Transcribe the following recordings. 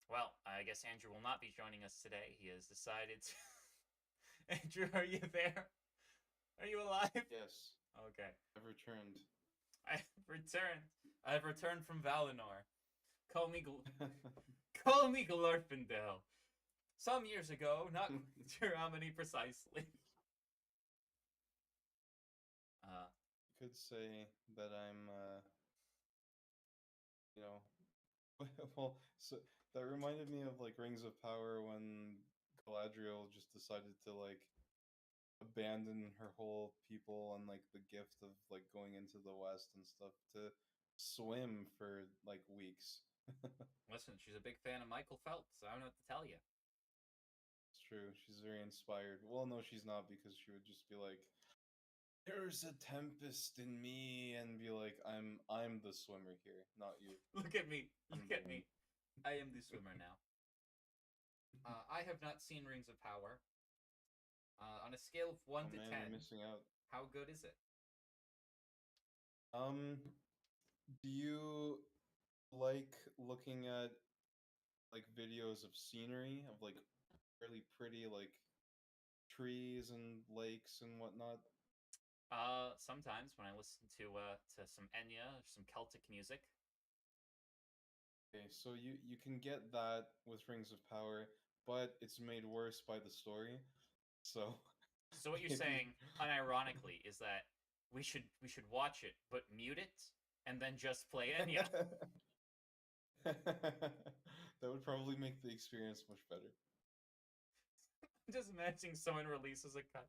Well, I guess Andrew will not be joining us today. He has decided to. Andrew, are you there? Are you alive? Yes, Okay. I've returned. I have returned. I have returned from Valinor. Call me call me Glorfindel. Some years ago, not quite sure how many precisely. Uh, Could say that I'm, you know, well, so that reminded me of like Rings of Power when Galadriel just decided to like abandon her whole people and like the gift of like going into the West and stuff to swim for like weeks. Listen, she's a big fan of Michael Phelps, so I don't know what to tell you. It's true. She's very inspired. Well, no, she's not because she would just be like, "There's a tempest in me," and be like, "I'm the swimmer here, not you. Look at me. I'm Look the at one." me. I am the swimmer now. I have not seen Rings of Power. On a scale of Oh 1 to man, you're 10, missing out. how good is it? Um, do you like looking at like videos of scenery of like really pretty like trees and lakes and whatnot? Sometimes when I listen to some Enya or some Celtic music. Okay, so you can get that with Rings of Power, but it's made worse by the story. So So what you're maybe saying, unironically, is that we should watch it but mute it and then just play Enya. that would probably make the experience much better. Just imagining someone releases a cut.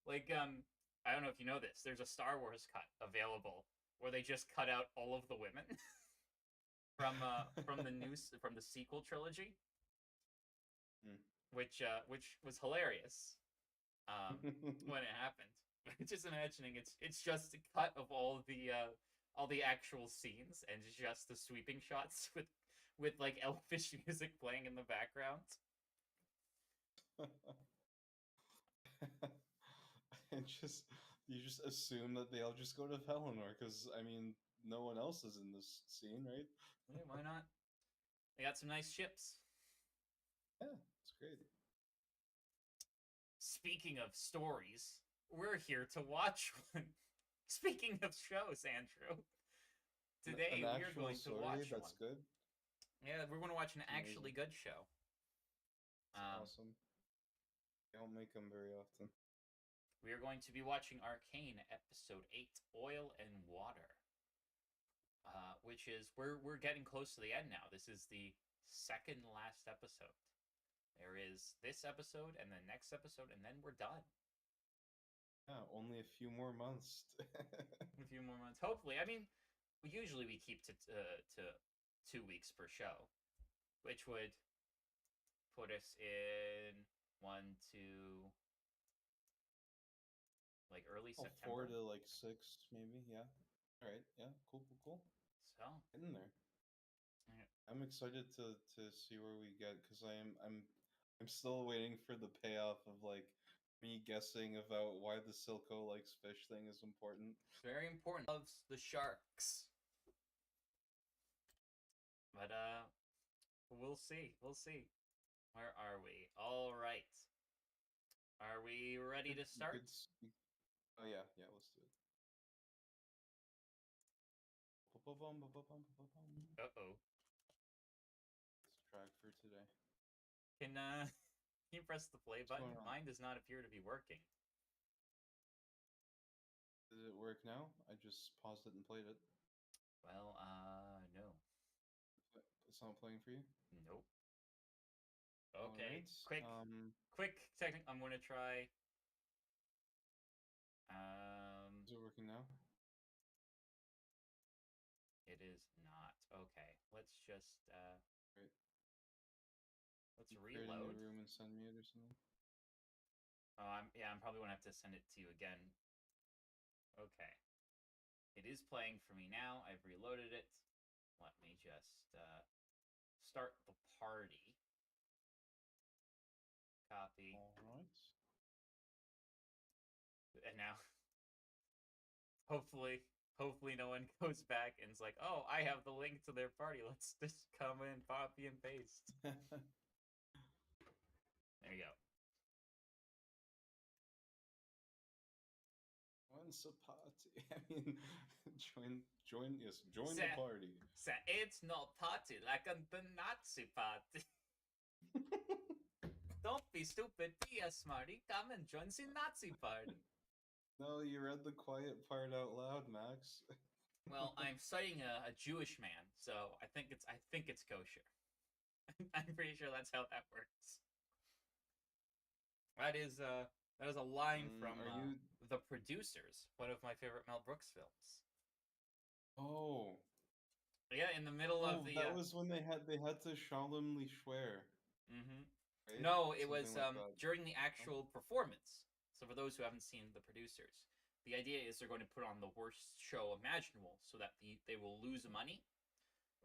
Like I don't know if you know this. There's a Star Wars cut available where they just cut out all of the women from the sequel trilogy, which was hilarious when it happened. Just imagining it's just a cut of all the actual scenes and just the sweeping shots with like elfish music playing in the background. and just you just assume that they all just go to Valinor because I mean no one else is in this scene, right? Yeah, why not? They got some nice ships. Yeah, it's great. Speaking of stories, we're here to watch one. Speaking of shows, Andrew, An today we are actual going to story watch that's one. good. Yeah, we're going to watch an It's actually amazing. good show. It's Um, awesome. They don't make them very often. we are going to be watching Arcane episode 8, Oil and Water. Which is we're getting close to the end now. This is the second last episode. There is this episode and the next episode, and then we're done. Yeah, only a few more months. A few more months, hopefully. I mean, usually we keep to 2 weeks per show, which would put us in one to like early Oh, four September. to like six, maybe. Yeah. All right. Yeah. Cool. Cool. Cool. So Getting there. yeah, I'm excited to see where we get because I'm still waiting for the payoff of like me guessing about why the Silco likes fish thing is important. it's very important. Loves the sharks, but we'll see. We'll see. Where are we? All right. Are we ready to You start? could. Oh yeah, yeah. Let's do it. Uh oh. It's track for today. Can you press the play What's button? going on? Mine does not appear to be working. Did it work now? I just paused it and played it. Well, no. It's not playing for you. Nope. All Okay. right. Quick technique. I'm gonna try. Um, Is it working now? it is not. Okay. Great. Let's You create a new reload. room and send mute or something. Oh, I'm probably gonna have to send it to you again. Okay. It is playing for me now. I've reloaded it. Let me just start the party. Copy. All right. And now, hopefully, Hopefully, no one goes back and is like, "Oh, I have the link to their party. Let's just come in, copy and paste." There you go. Once a party. I mean, join the party. It's no party like the Nazi party. Don't be stupid, be a smarty. Come and join the Nazi party. No, you read the quiet part out loud, Max. Well, I'm studying a Jewish man, so I think it's kosher. I'm pretty sure that's how that works. That is a line from The Producers, one of my favorite Mel Brooks films. Oh. Yeah, in the middle of the. That was when they had to solemnly swear. Mm-hmm. Right? No, it was like during the actual performance. So for those who haven't seen The Producers, the idea is they're going to put on the worst show imaginable so that they will lose money,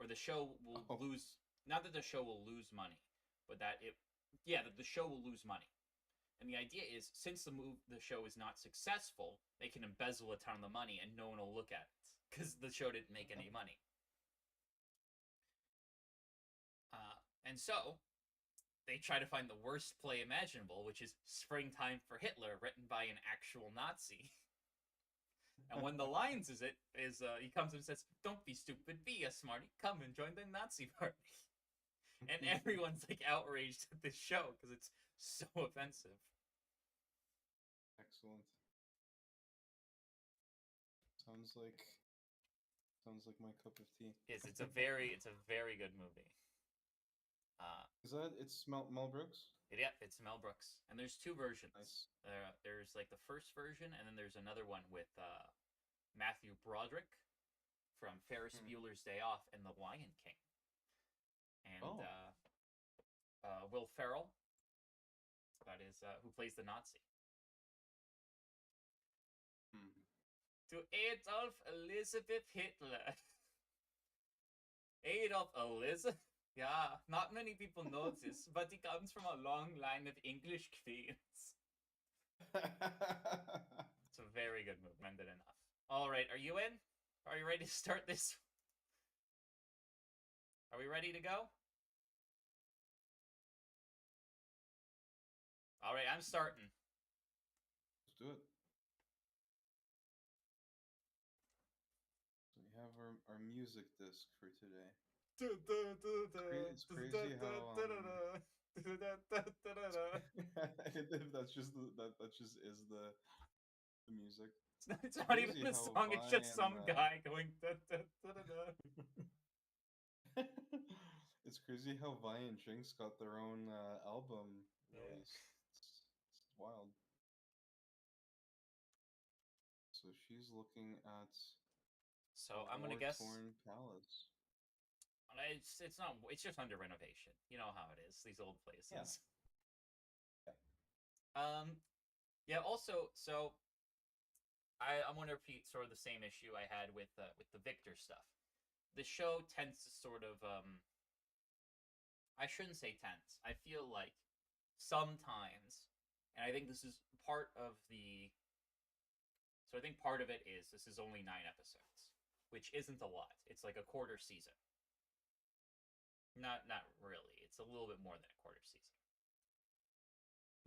or the show will lose. Not that the show will lose money, but that the show will lose money. And the idea is, since the show is not successful, they can embezzle a ton of the money and no one will look at it because the show didn't make any money. And so they try to find the worst play imaginable, which is Springtime for Hitler, written by an actual Nazi. And one of the lines is he comes and says, "Don't be stupid, be a smarty, come and join the Nazi party." And everyone's like outraged at this show because it's so offensive. Excellent. Sounds like my cup of tea. It's a very good movie. It's Mel Brooks? Yeah, it's Mel Brooks. And there's two versions. Nice. There's like the first version, and then there's another one with Matthew Broderick from Ferris Bueller's Day Off and The Lion King. And Will Ferrell, that is, who plays the Nazi. To Adolf Elizabeth Hitler. Adolf Elizabeth? Yeah, not many people know this, but he comes from a long line of English queens. It's a very good movie. Recommended enough. Alright, are you in? Are you ready to start this? Are we ready to go? Alright, I'm starting. Let's do it. So we have our music disc for today. It's crazy how that just is the music. It's not even a song, it's just some guy going It's crazy how Vi and Jinx got their own album released. It's wild. So she's looking at I'm gonna guess Torn Palace. It's not. It's just under renovation. You know how it is. These old places. Yeah. Yeah. Also, so I'm gonna repeat sort of the same issue I had with the Victor stuff. The show tends to sort of I shouldn't say tends. I feel like sometimes, and I think this is part of the. So I think part of it is this is only 9 episodes, which isn't a lot. It's like a quarter season. Not really. It's a little bit more than a quarter season.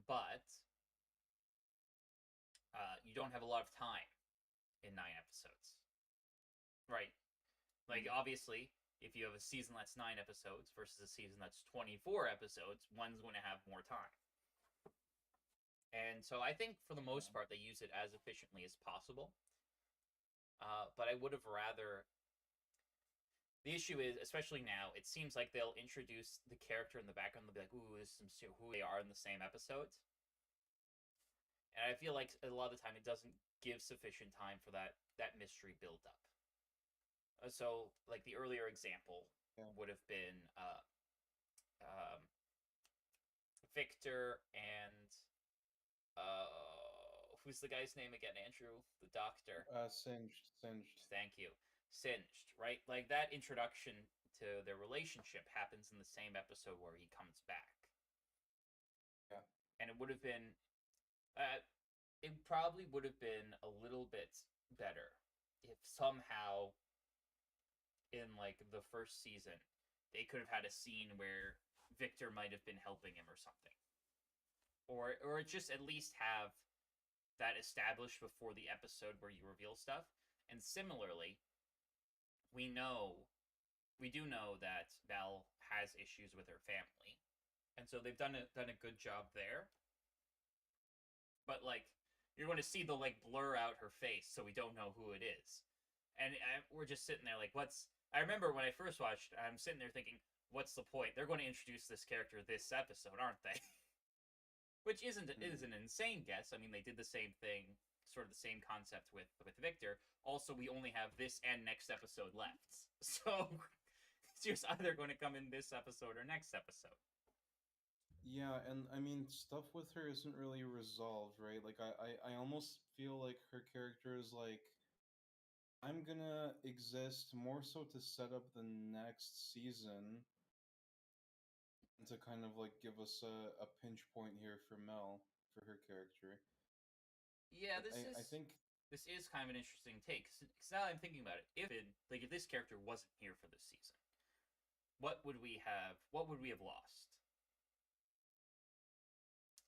But you don't have a lot of time in 9 episodes. Right? Like, obviously, if you have a season that's 9 episodes versus a season that's 24 episodes, one's going to have more time. And so I think, for the most part, they use it as efficiently as possible. But I would have rather... The issue is, especially now, it seems like they'll introduce the character in the background. They'll be like, "Ooh, this is who they are in the same episodes." And I feel like a lot of the time it doesn't give sufficient time for that mystery build up. So, like the earlier example would have been Victor and who's the guy's name again? Andrew, the doctor. Singed. Thank you. Singed, right? Like, that introduction to their relationship happens in the same episode where he comes back. Yeah. And it would have been... it probably would have been a little bit better if somehow in like the first season they could have had a scene where Victor might have been helping him or something, or just at least have that established before the episode where you reveal stuff. And similarly, we know we do know that Belle has issues with her family, and so they've done a good job there. But like, you're going to see the like blur out her face, so we don't know who it is, and we're just sitting there like, what's? I remember when I first watched, I'm sitting there thinking, what's the point? They're going to introduce this character this episode, aren't they? Which is an insane guess. I mean, they did the same thing, sort of the same concept with Victor. Also, we only have this and next episode left, so it's just either going to come in this episode or next episode. Yeah, and I mean, stuff with her isn't really resolved, right? Like, I almost feel like her character is like, I'm gonna exist more so to set up the next season and to kind of like give us a pinch point here for Mel, for her character. Yeah, But I think, this is kind of an interesting take. Because now I'm thinking about it, if this character wasn't here for this season, what would we have? What would we have lost?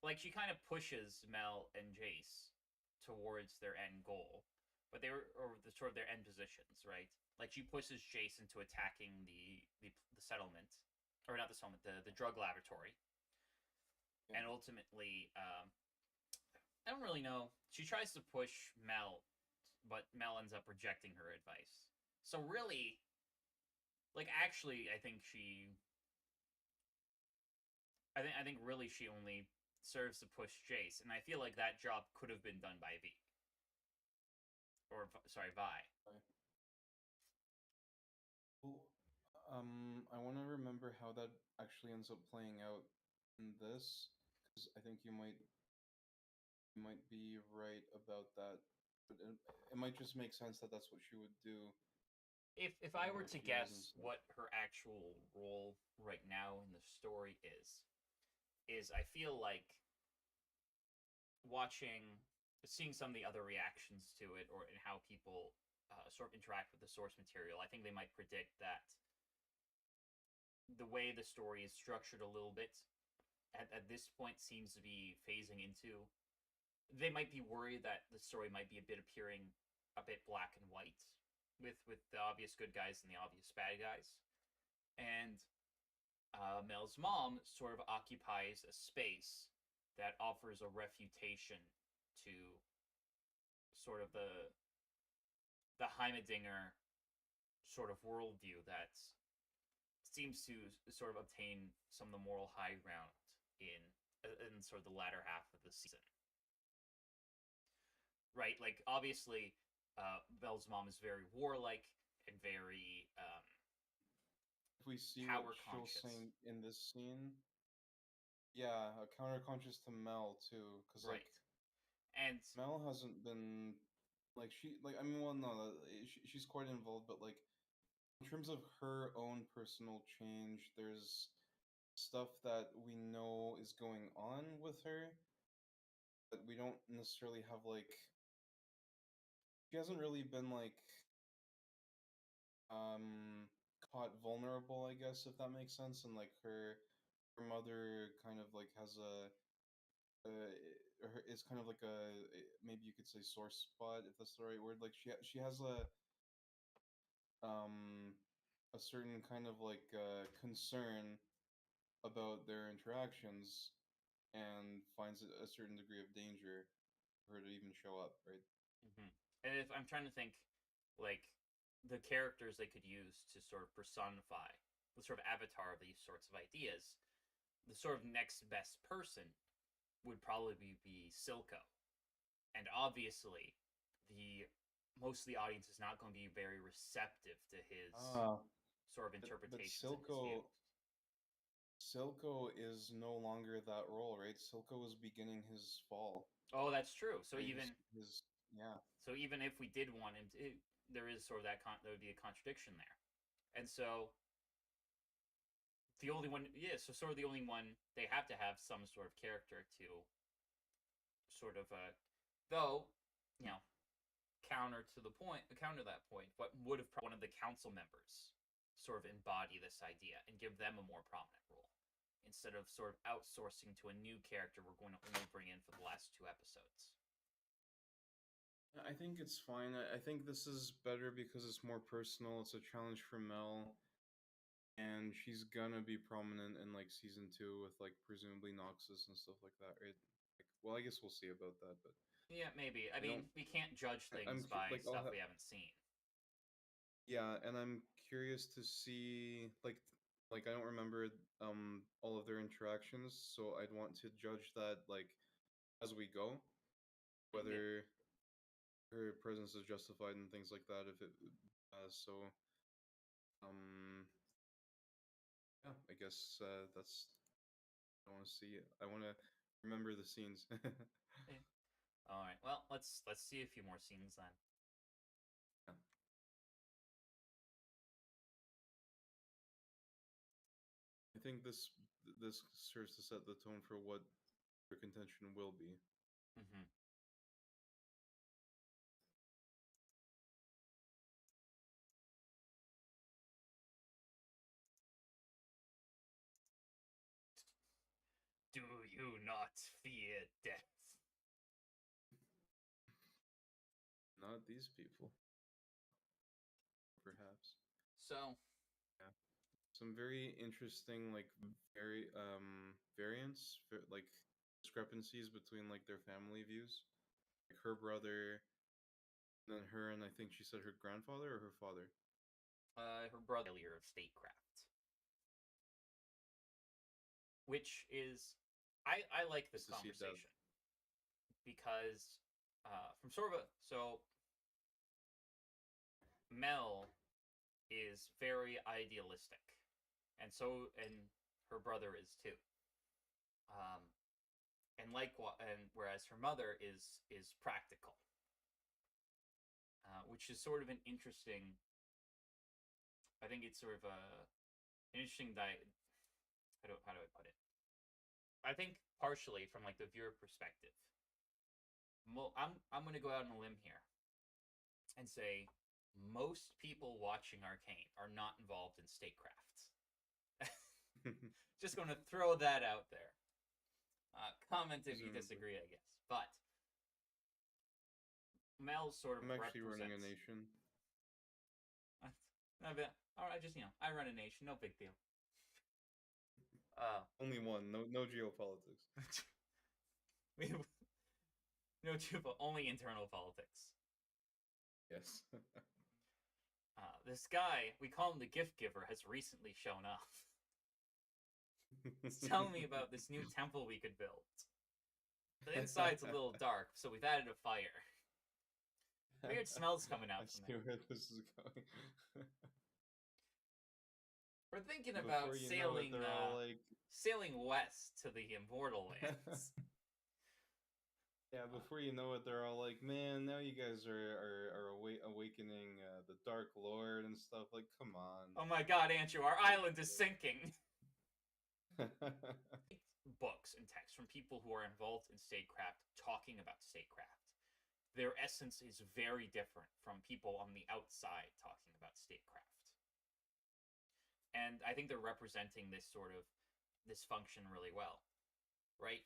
Like, she kind of pushes Mel and Jace towards their end goal, but they were or the sort of their end positions, right? Like, she pushes Jace into attacking the settlement, or not the settlement, the drug laboratory, yeah. and ultimately, I don't really know. She tries to push Mel, but Mel ends up rejecting her advice. So really, like, actually, I think really she only serves to push Jace, and I feel like that job could have been done by V. Or sorry, Vi. Right. Well, I want to remember how that actually ends up playing out in this, because I think you might be right about that, but it might just make sense that that's what she would do. If For I her were to heroes and guess stuff. what her actual role right now in the story is I feel like seeing some of the other reactions to it, or in how people sort of interact with the source material, I think they might predict that the way the story is structured a little bit at this point seems to be phasing into. They might be worried that the story might be appearing a bit black and white, with the obvious good guys and the obvious bad guys, and Mel's mom sort of occupies a space that offers a refutation to sort of the Heimerdinger sort of worldview that seems to sort of obtain some of the moral high ground in sort of the latter half of the season. Right, like obviously, Belle's mom is very warlike and very If we see what power she'll conscious. say in this scene, yeah, a counter-conscious to Mel too, because like Right, and Mel hasn't been like I mean, well, no, she's quite involved, but like in terms of her own personal change, there's stuff that we know is going on with her, but we don't necessarily have like she hasn't really been like um caught vulnerable, I guess, if that makes sense, and like her mother kind of like has is kind of like maybe you could say sore spot, if that's the right word. Like she has um a certain kind of like concern about their interactions and finds it a certain degree of danger for her to even show up, right? mm-hmm. And if I'm trying to think, like the characters they could use to sort of personify the sort of avatar of these sorts of ideas, the sort of next best person would probably be Silco, and obviously, the most of the audience is not going to be very receptive to his Ah, sort of but interpretations and his views. Silco is no longer that role, right? Silco is beginning his fall, Oh, that's true. So right? His yeah. even if we did want him, there is sort of there would be a contradiction there, and so the only one, yeah, so sort of the only one they have to have some sort of character to sort of though, you know, counter that point, what would have one of the council members sort of embody this idea and give them a more prominent role instead of sort of outsourcing to a new character we're going to only bring in for the last 2 episodes. I think it's fine. I think this is better because it's more personal. It's a challenge for Mel, and she's gonna be prominent in like season 2 with like presumably Noxus and stuff like that, right? Like, well, I guess we'll see about that, but yeah, maybe. I mean, we can't judge things by like, stuff we haven't seen. Yeah, and I'm curious to see like I don't remember all of their interactions, so I'd want to judge that like as we go, whether her presence is justified and things like that. If it so yeah, I guess that's I want to see. I want to remember the scenes. Okay. All right. Well, let's see a few more scenes then. Yeah. I think this serves to set the tone for what their contention will be. Mm-hmm. Do you not fear death? Not these people. Perhaps. So, yeah, some very interesting like variants, like discrepancies between like their family views. Like her brother, and then her, and I think she said her grandfather or her father. Her brother of statecraft, which is I like this conversation because from sort of Mel is very idealistic, and her brother is too. And whereas her mother is practical, which is sort of an interesting. I think it's sort of an interesting how do I put it? I think partially from like the viewer perspective. I'm going to go out on a limb here and say most people watching Arcane are not involved in statecraft. Just going to throw that out there. Comment if you disagree, I guess. But Mel sort of I'm actually represents... running a nation. I run a nation, no big deal. Only one, no geopolitics. We have only internal politics. Yes. This guy, we call him the gift giver, has recently shown up. He's telling me about this new temple we could build. The inside's a little dark, so we've added a fire. Weird smells coming out from there. I see where this is going. We're thinking about sailing west to the Immortal Lands. Yeah, before you know it, they're all like, "Man, now you guys are awakening the Dark Lord and stuff." Like, come on. Oh my God, Andrew, our island is sinking. Books and texts from people who are involved in statecraft talking about statecraft. Their essence is very different from people on the outside talking about statecraft. And I think they're representing this sort of function really well, right?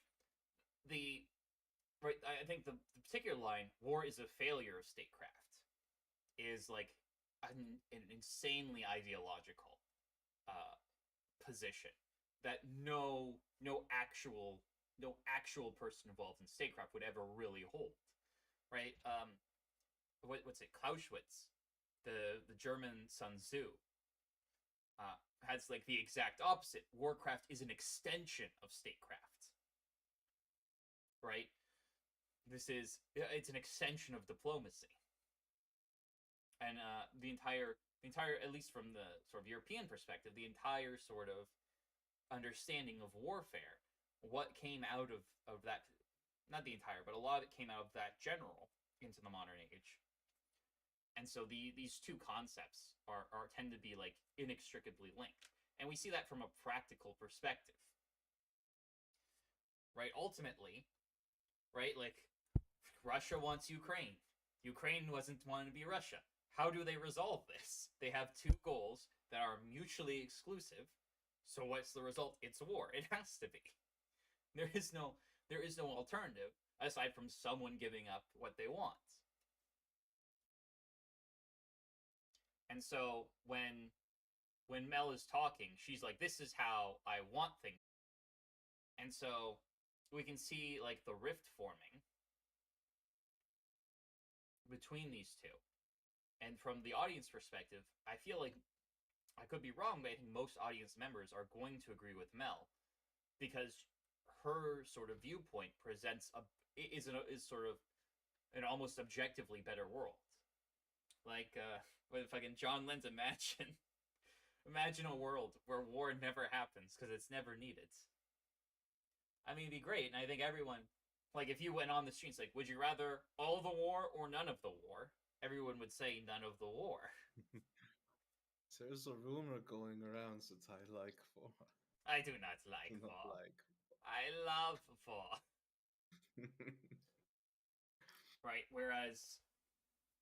I think the particular line, "war is a failure of statecraft," is like an insanely ideological position that no actual person involved in statecraft would ever really hold, right? What's it? Clausewitz, the German Sun Tzu, has like the exact opposite. Warcraft is an extension of statecraft, right? It's an extension of diplomacy, and the entire, at least from the sort of European perspective, the entire sort of understanding of warfare, what came out of that, not the entire, but a lot of it came out of that general into the modern age. And so these two concepts tend to be like inextricably linked, and we see that from a practical perspective, right? Ultimately, right, like Russia wants Ukraine, Ukraine wasn't wanting to be Russia. How do they resolve this? They have two goals that are mutually exclusive. So what's the result? It's war. It has to be. There is no alternative aside from someone giving up what they want. And so when Mel is talking, she's like, "This is how I want things." And so we can see like the rift forming between these two. And from the audience perspective, I feel like I could be wrong, but I think most audience members are going to agree with Mel because her sort of viewpoint presents is sort of an almost objectively better world. Like when fucking John Lenz imagine a world where war never happens because it's never needed. I mean, it'd be great, and I think everyone, like, if you went on the streets, like, would you rather all the war or none of the war? Everyone would say none of the war. There's a rumor going around that I like for. I do not like Do not war. like. I love war. Right? Whereas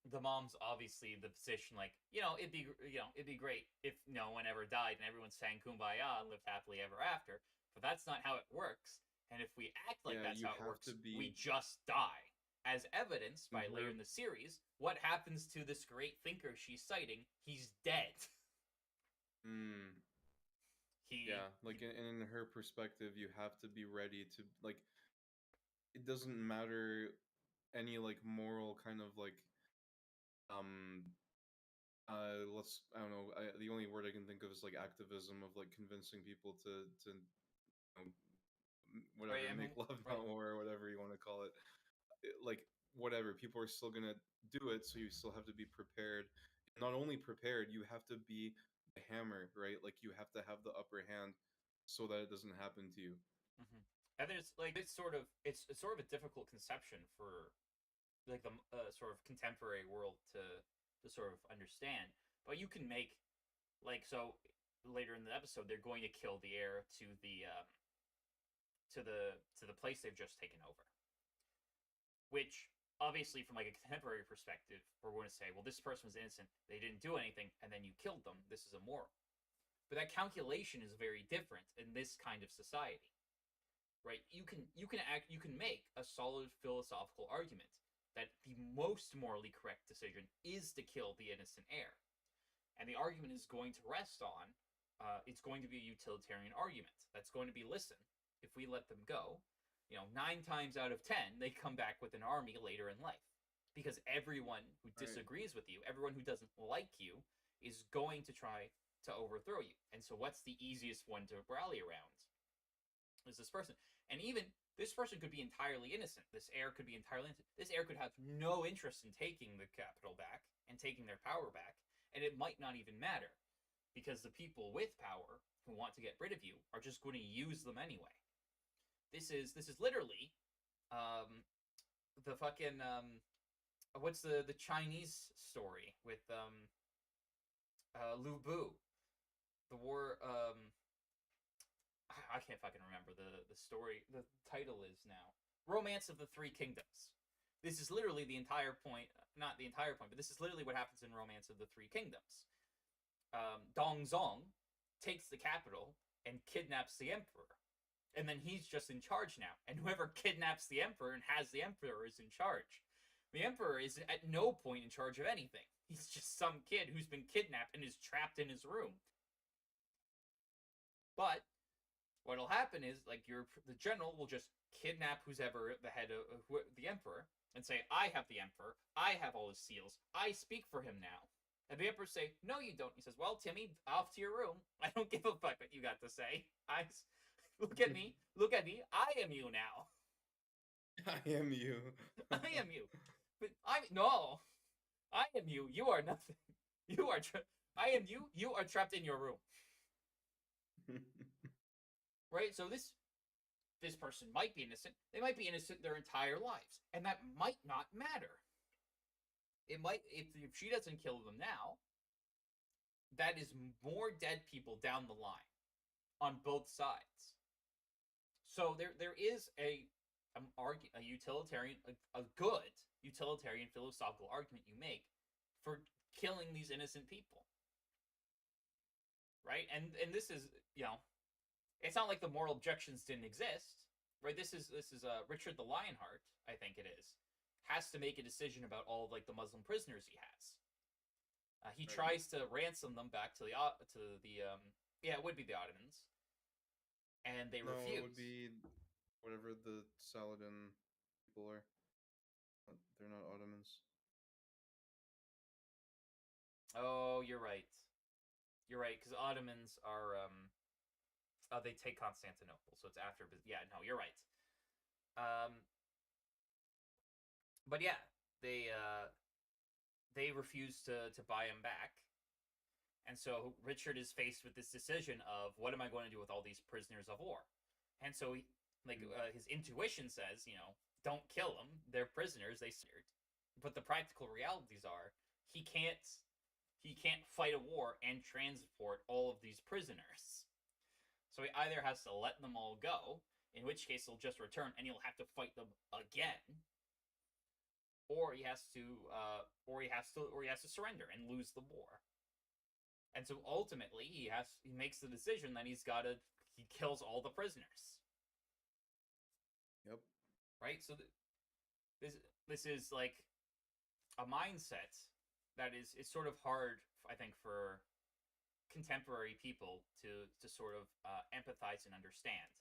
the mom's obviously the position, like, it'd be great if no one ever died and everyone sang Kumbaya and lived happily ever after. But that's not how it works. And if we act like that's how it works, we just die. As evidenced by later in the series, what happens to this great thinker she's citing? He's dead. In her perspective, you have to be ready to, like, it doesn't matter any, like, moral kind of, like, I don't know, the only word I can think of is, like, activism of, like, convincing people to whatever, right, make love not war, or whatever you want to call it. Like, whatever, people are still gonna do it, so you still have to be prepared. Not only prepared, you have to be the hammer, right? Like, you have to have the upper hand so that it doesn't happen to you. Mm-hmm. And there's like it's sort of a difficult conception for like the sort of contemporary world to sort of understand. But you can make like, so later in the episode they're going to kill the heir to the place they've just taken over, which obviously from like a contemporary perspective we're going to say, well, this person was innocent, they didn't do anything, and then you killed them, this is immoral. But that calculation is very different in this kind of society, right? You can make a solid philosophical argument that the most morally correct decision is to kill the innocent heir, and the argument is going to rest on it's going to be a utilitarian argument that's going to be, listen, if we let them go, 9 times out of 10 they come back with an army later in life, because everyone who disagrees with you, everyone who doesn't like you, is going to try to overthrow you. And so what's the easiest one to rally around? Is this person. And even this person could be entirely innocent. This heir could be entirely innocent. This heir could have no interest in taking the capital back and taking their power back, and it might not even matter, because the people with power who want to get rid of you are just going to use them anyway. This is literally the fucking what's the Chinese story with Lu Bu, the war. I can't fucking remember the story. The title is now Romance of the Three Kingdoms. This is literally the entire point. Not the entire point, but this is literally what happens in Romance of the Three Kingdoms. Dong Zong takes the capital and kidnaps the emperor. And then he's just in charge now. And whoever kidnaps the emperor and has the emperor is in charge. The emperor is at no point in charge of anything. He's just some kid who's been kidnapped and is trapped in his room. But what'll happen is, like, the general will just kidnap who's ever the head of the emperor and say, I have the emperor. I have all his seals. I speak for him now. And the emperor say, no, you don't. He says, well, Timmy, off to your room. I don't give a fuck what you got to say. Look at me. Look at me. I am you now. I am you. I am you. But no. I am you. You are nothing. You are I am you. You are trapped in your room. Right? So this person might be innocent. They might be innocent their entire lives. And that might not matter. It might, if she doesn't kill them now, that is more dead people down the line on both sides. So there is a a utilitarian, a good utilitarian philosophical argument you make for killing these innocent people, right? And this is, it's not like the moral objections didn't exist, right? This is Richard the Lionheart, I think it is, has to make a decision about all of, like, the Muslim prisoners he has. He tries to ransom them back to the it would be the Ottomans, and they refuse. No, it would be whatever the Saladin people are. They're not Ottomans. Oh, you're right. You're right, because Ottomans are they take Constantinople, so it's after. Yeah, no, you're right. But yeah, they refuse to buy him back, and so Richard is faced with this decision of, what am I going to do with all these prisoners of war? And so his intuition says, don't kill them. They're prisoners. They scared. But the practical realities are, he can't fight a war and transport all of these prisoners. So he either has to let them all go, in which case they'll just return and he'll have to fight them again, or he has to surrender and lose the war. And so ultimately he makes the decision that he kills all the prisoners. Yep. Right? So this is like a mindset that is sort of hard, I think, for contemporary people to sort of empathize and understand.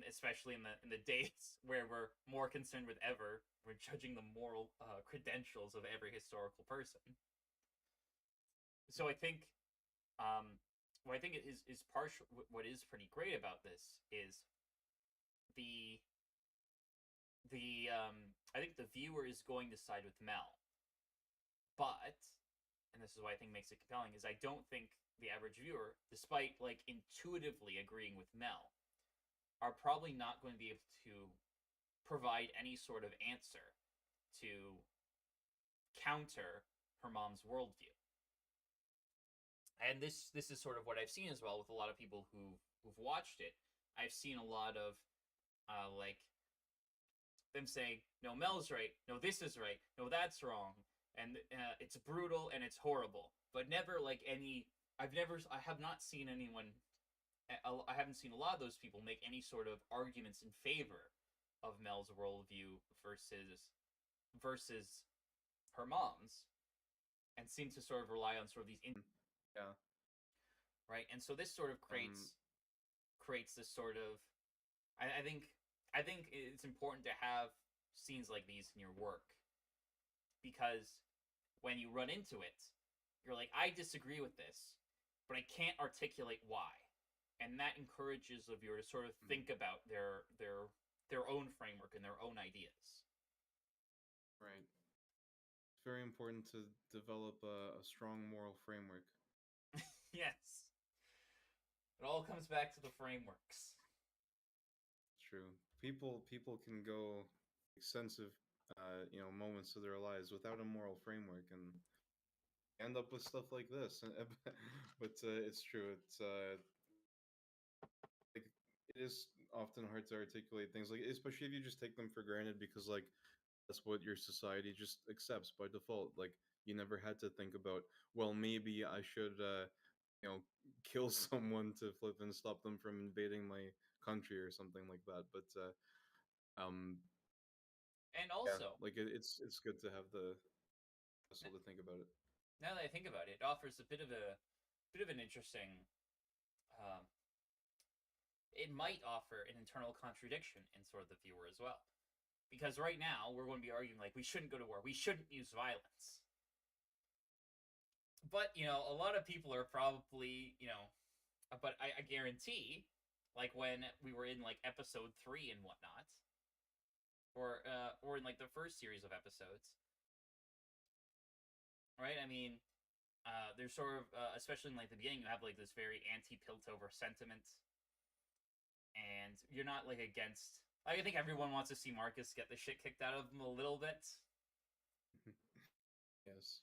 Especially in the days where we're more concerned with ever, we're judging the moral credentials of every historical person. So I think, what I think is partial. What is pretty great about this is I think the viewer is going to side with Mel, but, and this is why I think makes it compelling, is I don't think the average viewer, despite like intuitively agreeing with Mel, are probably not going to be able to provide any sort of answer to counter her mom's worldview. And this is sort of what I've seen as well with a lot of people who've watched it. I've seen a lot of like them saying, no, Mel's right, no, this is right, no, that's wrong, and it's brutal and it's horrible, but never like I have not seen anyone, I haven't seen a lot of those people make any sort of arguments in favor of Mel's worldview versus her mom's, and seem to sort of rely on sort of these yeah, right. And so this sort of creates this sort of, I think it's important to have scenes like these in your work, because when you run into it, you're like, I disagree with this, but I can't articulate why, and that encourages the viewer to sort of think about their own framework and their own ideas. Right. It's very important to develop a strong moral framework. Yes. It all comes back to the frameworks. True. People can go extensive, moments of their lives without a moral framework and end up with stuff like this. But it's true. It's like, it is often hard to articulate things, like, especially if you just take them for granted, because like that's what your society just accepts by default. Like, you never had to think about, well, maybe I should kill someone to flip and stop them from invading my country or something like that. But and also, like it's good to have the hustle to think about it. now that I think about it, it offers a bit of an interesting. It might offer an internal contradiction in sort of the viewer as well, because right now we're going to be arguing like we shouldn't go to war, we shouldn't use violence. But a lot of people are probably but I guarantee, like when we were in like episode 3 and whatnot, or in like the first series of episodes, right? I mean, there's sort of especially in like the beginning, you have like this very anti-Piltover sentiment, and you're not like against. Like, I think everyone wants to see Marcus get the shit kicked out of him a little bit. Yes.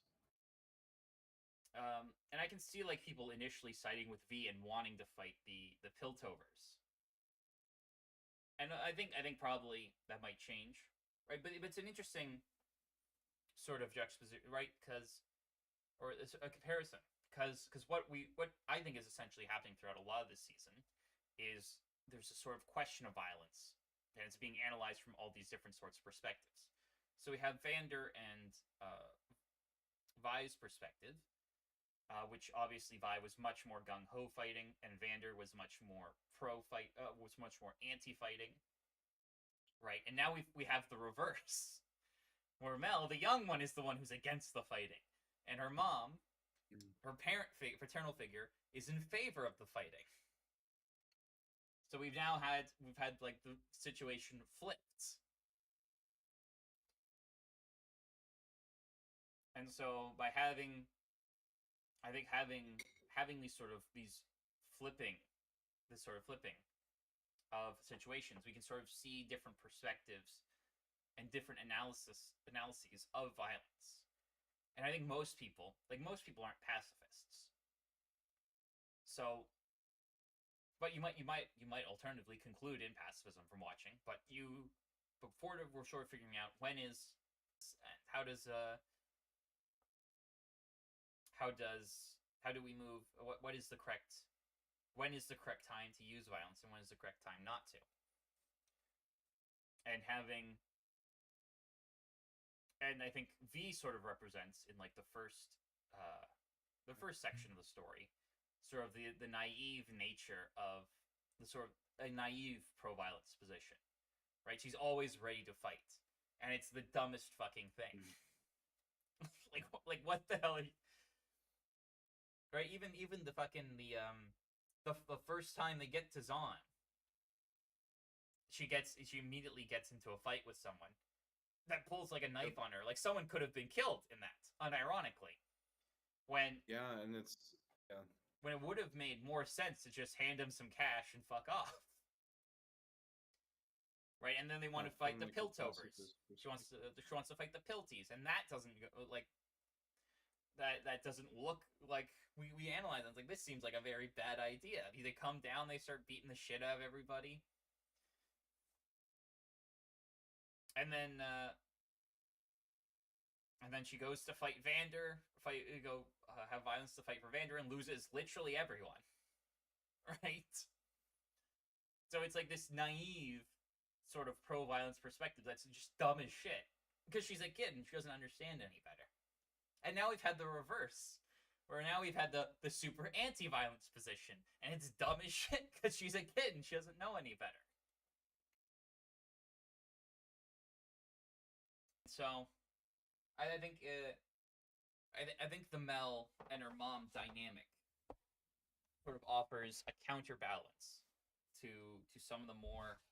And I can see like people initially siding with V and wanting to fight the Piltovers. And I think probably that might change, right? But it's an interesting sort of juxtaposition, right? Because or it's a comparison, because what I think is essentially happening throughout a lot of this season is there's a sort of question of violence, and it's being analyzed from all these different sorts of perspectives. So we have Vander and Vi's perspective, which obviously Vi was much more gung ho fighting, and Vander was much more was much more anti fighting, right? And now we have the reverse, where Mel, the young one, is the one who's against the fighting, and her mom, her paternal figure, is in favor of the fighting. So we've had like the situation flipped. And so by having I think having these flipping this sort of flipping of situations, we can sort of see different perspectives and different analyses of violence. And I think most people aren't pacifists. So but you might alternatively conclude in pacifism from watching, but before we're sort of figuring out how do we move, what is the correct, when is the correct time to use violence and when is the correct time not to, and I think V sort of represents in like the first section of the story sort of the naive nature of the sort of a naive pro-violence position, right? She's always ready to fight, and it's the dumbest fucking thing. like what the hell are you... Right? Even the fucking the first time they get to Zon, she immediately gets into a fight with someone that pulls like a knife on her. Like someone could have been killed in that, unironically. When it would have made more sense to just hand him some cash and fuck off. Right? And then they want to fight the Piltovers. She wants to fight the Pilties, and that doesn't go like that doesn't look like we analyze it. It's like, this seems like a very bad idea. They come down, they start beating the shit out of everybody. And then she goes to fight Vander, have violence to fight for Vander, and loses literally everyone. Right? So it's like this naive sort of pro-violence perspective that's just dumb as shit. Because she's a kid and she doesn't understand any better. And now we've had the reverse, where now we've had the super anti-violence position, and it's dumb as shit because she's a kid and she doesn't know any better. So, I think the Mel and her mom dynamic sort of offers a counterbalance to some of the more,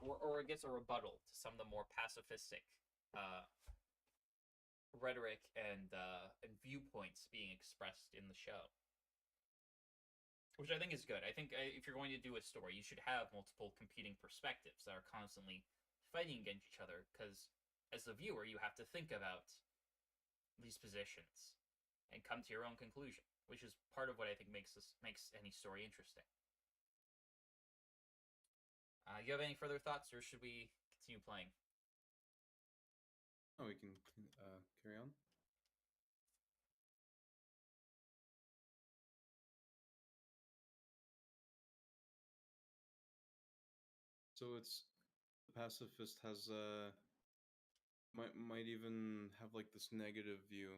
or I guess a rebuttal to some of the more pacifistic rhetoric and viewpoints being expressed in the show, which I think is good. I think if you're going to do a story, you should have multiple competing perspectives that are constantly fighting against each other, because as the viewer, you have to think about these positions and come to your own conclusion, which is part of what I think makes any story interesting. You have any further thoughts, or should we continue playing? Oh, we can carry on. So it's the pacifist has might even have like this negative view,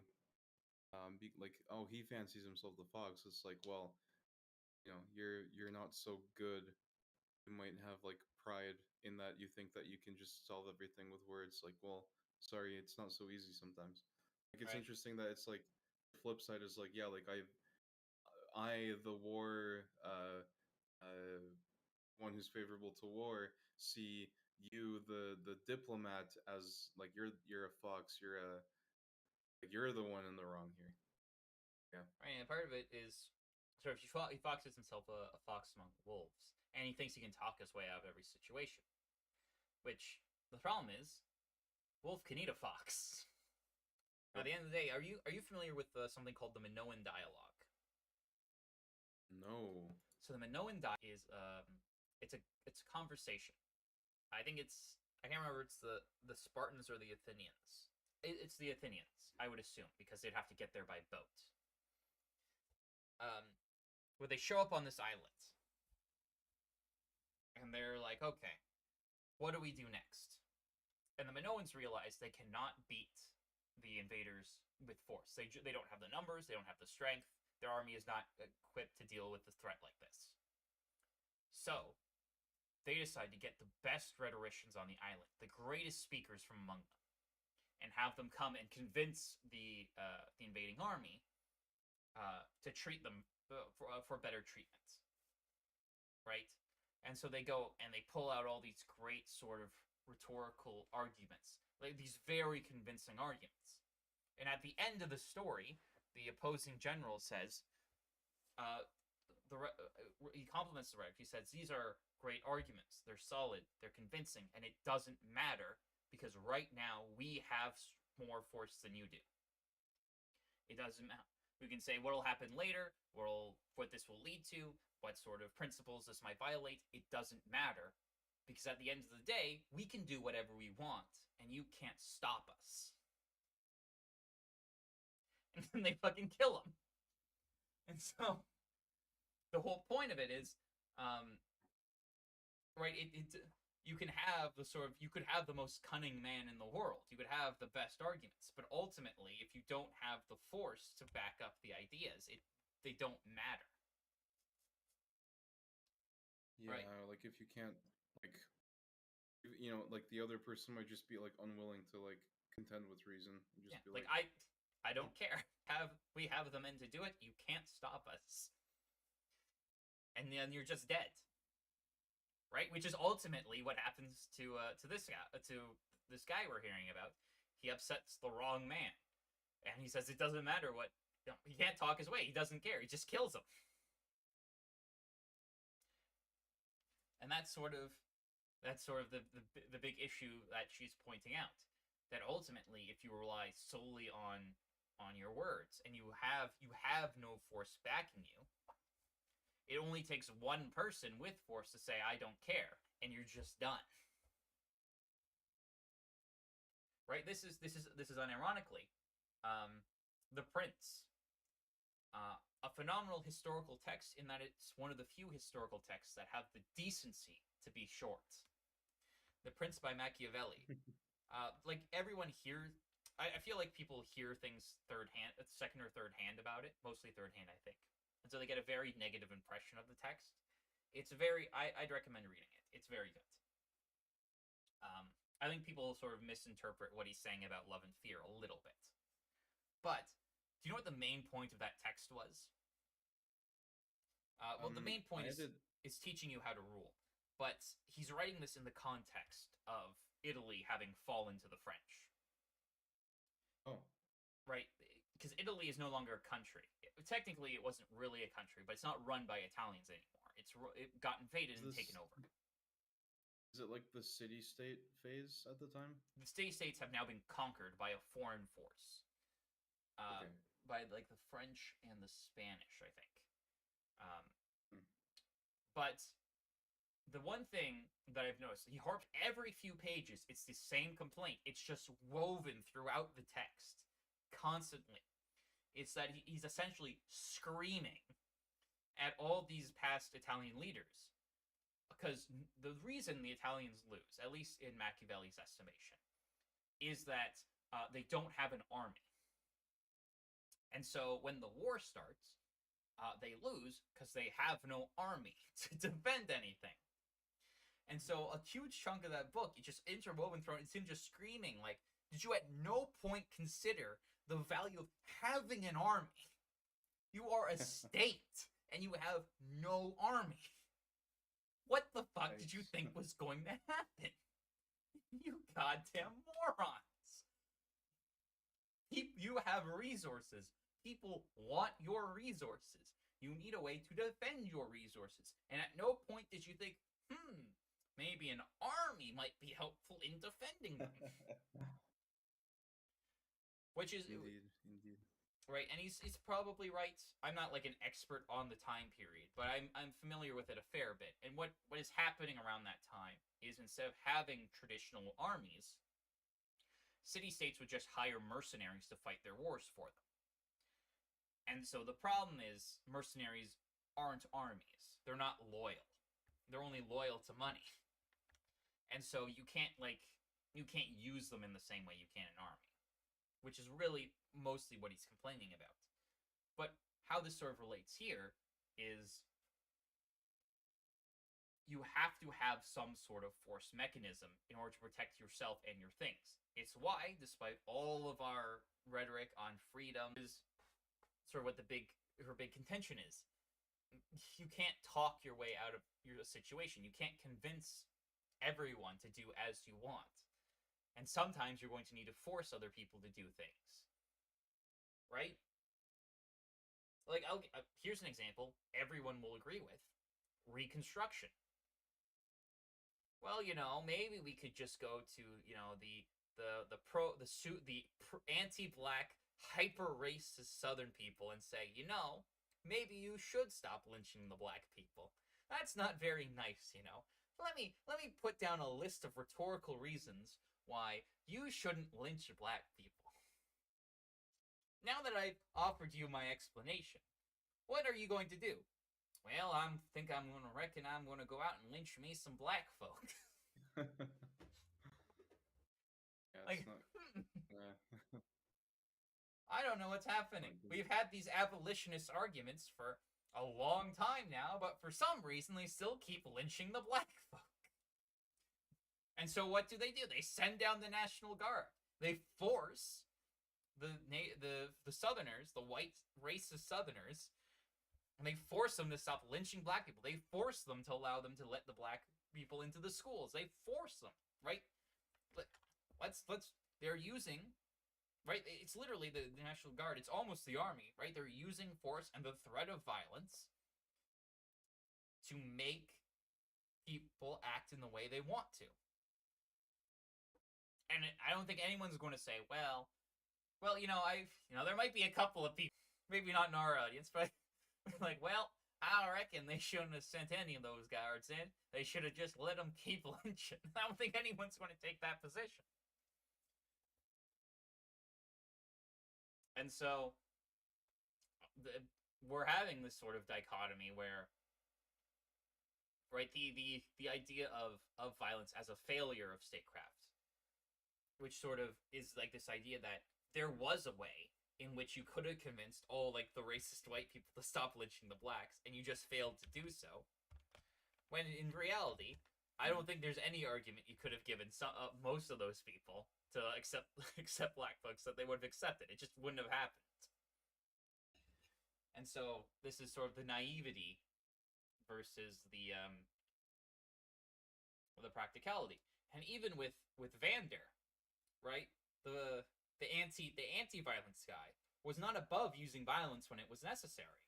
like, oh, he fancies himself the fox. It's like, well, you're not so good. You might have like pride in that you think that you can just solve everything with words. Like, well, sorry, it's not so easy sometimes. Like, it's interesting that it's like the flip side is like, yeah, like the war one who's favorable to war, see you, the diplomat, as like you're a fox. You're the one in the wrong here. Yeah. Right, and part of it is sort of he foxes himself a fox among wolves, and he thinks he can talk his way out of every situation. Which the problem is, wolf can eat a fox. At the end of the day, are you familiar with something called the Minoan dialogue? No. So the Minoan dialogue is it's a conversation I think I can't remember. It's the Spartans or the Athenians. It's the Athenians, I would assume, because they'd have to get there by boat. Where they show up on this island, and they're like, okay, what do we do next? And the Minoans realize they cannot beat the invaders with force. They don't have the numbers, they don't have the strength, their army is not equipped to deal with a threat like this. So, they decide to get the best rhetoricians on the island, the greatest speakers from among them, and have them come and convince the invading army to treat them for better treatment. Right? And so they go and they pull out all these great sort of rhetorical arguments, like these very convincing arguments. And at the end of the story, the opposing general says, he compliments the rhetoric. He says, these are great arguments. They're solid. They're convincing. And it doesn't matter because right now we have more force than you do. It doesn't matter. We can say what will happen later, what this will lead to, what sort of principles this might violate. It doesn't matter because at the end of the day, we can do whatever we want and you can't stop us. And then they fucking kill him. And so the whole point of it is, right, you can have you could have the most cunning man in the world. You could have the best arguments, but ultimately, if you don't have the force to back up the ideas, they don't matter. Yeah, right? Like if you can't, like, you know, like the other person might just be like unwilling to like contend with reason. And just be like I don't care. We have the men to do it. You can't stop us. And then you're just dead. Right? Which is ultimately what happens to this guy we're hearing about. He upsets the wrong man. And he says it doesn't matter what, he can't talk his way. He doesn't care. He just kills him. And that's sort of the big issue that she's pointing out. That ultimately, if you rely solely on your words and you have no force backing you, it only takes one person with force to say, I don't care, and you're just done. Right? This is unironically, The Prince. A phenomenal historical text in that it's one of the few historical texts that have the decency to be short. The Prince by Machiavelli. Like everyone here, I feel like people hear things second or third hand about it, mostly third hand, I think. And so they get a very negative impression of the text. I'd recommend reading it. It's very good. I think people sort of misinterpret what he's saying about love and fear a little bit. But, do you know what the main point of that text was? Well, the main point is teaching you how to rule. But he's writing this in the context of Italy having fallen to the French. Oh. Right? Because Italy is no longer a country. Technically, it wasn't really a country, but it's not run by Italians anymore. It got invaded and taken over. Is it like the city-state phase at the time? The city-states have now been conquered by a foreign force. Okay. By like the French and the Spanish, I think. But the one thing that I've noticed, he harped every few pages, it's the same complaint. It's just woven throughout the text, constantly. It's that he's essentially screaming at all these past Italian leaders. Because the reason the Italians lose, at least in Machiavelli's estimation, is that they don't have an army. And so when the war starts, they lose because they have no army to defend anything. And so a huge chunk of that book, it's just interwoven through, it's him just screaming, like, did you at no point consider the value of having an army? You are a state, and you have no army. What the fuck did you think was going to happen? You goddamn morons. You have resources. People want your resources. You need a way to defend your resources. And at no point did you think, maybe an army might be helpful in defending them. Which is... Indeed. right? And he's probably right. I'm not like an expert on the time period, but I'm familiar with it a fair bit. And what is happening around that time is instead of having traditional armies, city states would just hire mercenaries to fight their wars for them. And so the problem is mercenaries aren't armies. They're not loyal. They're only loyal to money. And so you can't use them in the same way you can an army, which is really mostly what he's complaining about. But how this sort of relates here is you have to have some sort of force mechanism in order to protect yourself and your things. It's why, despite all of our rhetoric on freedom, is sort of what her big contention is. You can't talk your way out of your situation. You can't convince everyone to do as you want. And sometimes you're going to need to force other people to do things. Right? Like, here's an example everyone will agree with. Reconstruction. Well, maybe we could just go to, the anti-black, hyper-racist Southern people and say, maybe you should stop lynching the black people. That's not very nice, Let me put down a list of rhetorical reasons why you shouldn't lynch black people. Now that I've offered you my explanation, what are you going to do? Well, I'm going to go out and lynch me some black folk. Yeah, like, not, yeah. I don't know what's happening. We've had these abolitionist arguments for a long time now, but for some reason they still keep lynching the black folk. And so what do? They send down the National Guard. They force the Southerners, the white racist Southerners, and they force them to stop lynching black people. They force them to allow them to let the black people into the schools. They force them, right? They're using, right? It's literally the National Guard. It's almost the army, right? They're using force and the threat of violence to make people act in the way they want to. And I don't think anyone's going to say, well, there might be a couple of people, maybe not in our audience, but like, well, I reckon they shouldn't have sent any of those guards in. They should have just let them keep lynching. I don't think anyone's going to take that position. And so we're having this sort of dichotomy where, right, the idea of violence as a failure of statecraft, which sort of is like this idea that there was a way in which you could have convinced the racist white people to stop lynching the blacks, and you just failed to do so. When in reality, I don't think there's any argument you could have given most of those people to accept black folks that they would have accepted. It just wouldn't have happened. And so this is sort of the naivety versus the practicality. And even with Vander, right? The anti-violence guy was not above using violence when it was necessary.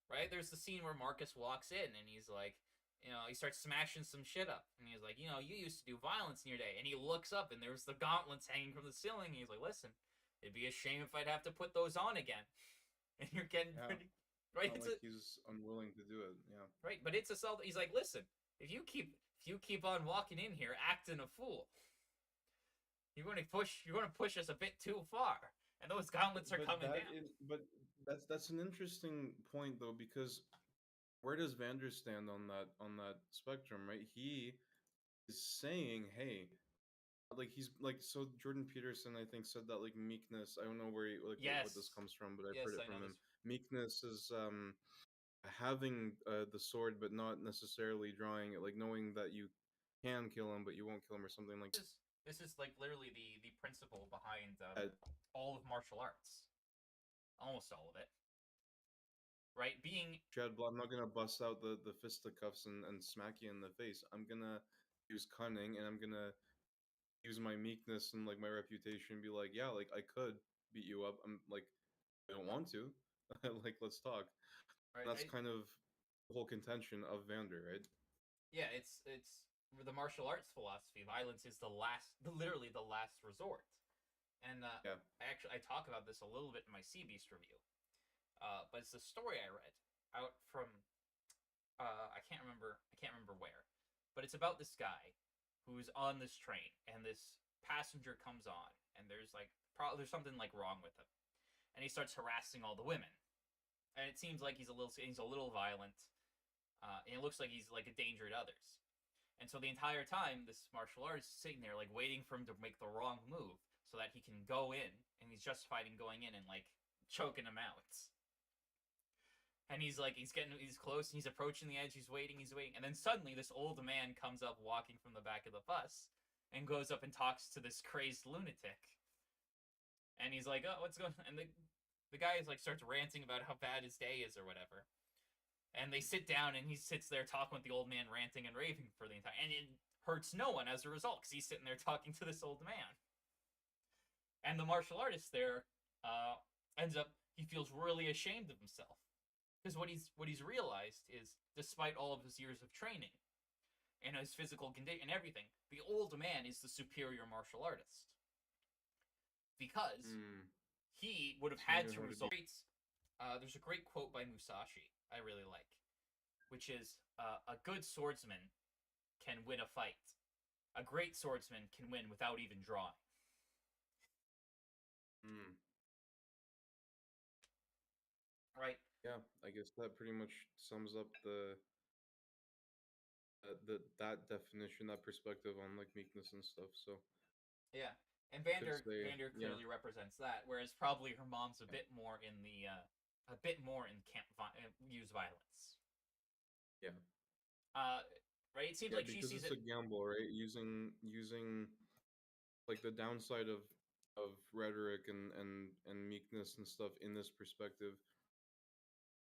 Right? There's the scene where Marcus walks in and he's like, he starts smashing some shit up. And he's like, you used to do violence in your day. And he looks up and there's the gauntlets hanging from the ceiling. And he's like, listen, it'd be a shame if I'd have to put those on again. And you're getting pretty... Right? It's not like he's unwilling to do it, yeah. Right, but it's he's like, listen, if you keep on walking in here acting a fool, you're going to push us a bit too far. And those gauntlets are coming down. But that's an interesting point though, because where does Vander stand on that spectrum, right? He is saying, hey, he's so Jordan Peterson, I think, said that meekness. I don't know where what this comes from, but I've heard it from him. Meekness is having the sword, but not necessarily drawing it, knowing that you can kill him, but you won't kill him, or something like. This is literally the principle behind all of martial arts, almost all of it. Right, Chad, I'm not gonna bust out the fisticuffs and smack you in the face. I'm gonna use cunning, and I'm gonna use my meekness and my reputation and be like, yeah, I could beat you up. I'm I don't want to. Let's talk. Right, that's kind of the whole contention of Vander, right? Yeah, it's the martial arts philosophy. Violence is literally the last resort. And Yeah. I talk about this a little bit in my Sea Beast review. But it's the story I read out from I can't remember where, but it's about this guy who's on this train, and this passenger comes on, and there's like there's something like wrong with him, and he starts harassing all the women, and it seems like he's a little violent, and it looks like he's like a danger to others. And so the entire time, this martial artist is sitting there, like waiting for him to make the wrong move, so that he can go in, and he's justified in going in and like choking him out. And he's like, he's close, and he's approaching the edge. He's waiting, and then suddenly this old man comes up, walking from the back of the bus, and goes up and talks to this crazed lunatic. And he's like, "Oh, what's going on?" And the guy is like starts ranting about how bad his day is or whatever. And they sit down, and he sits there talking with the old man, ranting and raving for the entire. And it hurts no one as a result, because he's sitting there talking to this old man. And the martial artist there ends up, he feels really ashamed of himself, because what he's realized is, despite all of his years of training and his physical condition and everything, the old man is the superior martial artist, because he would have had to result. There's a great quote by Musashi I really like, which is, a good swordsman can win a fight. A great swordsman can win without even drawing. Right? Yeah, I guess that pretty much sums up that definition, that perspective on like meekness and stuff. So Yeah. And I could say, Vander yeah, clearly represents that, whereas probably her mom's a bit more in the a bit more in use violence. yeah, Right? It seems yeah, like she because sees it's it. a gamble, right? Using like the downside of rhetoric and meekness and stuff in this perspective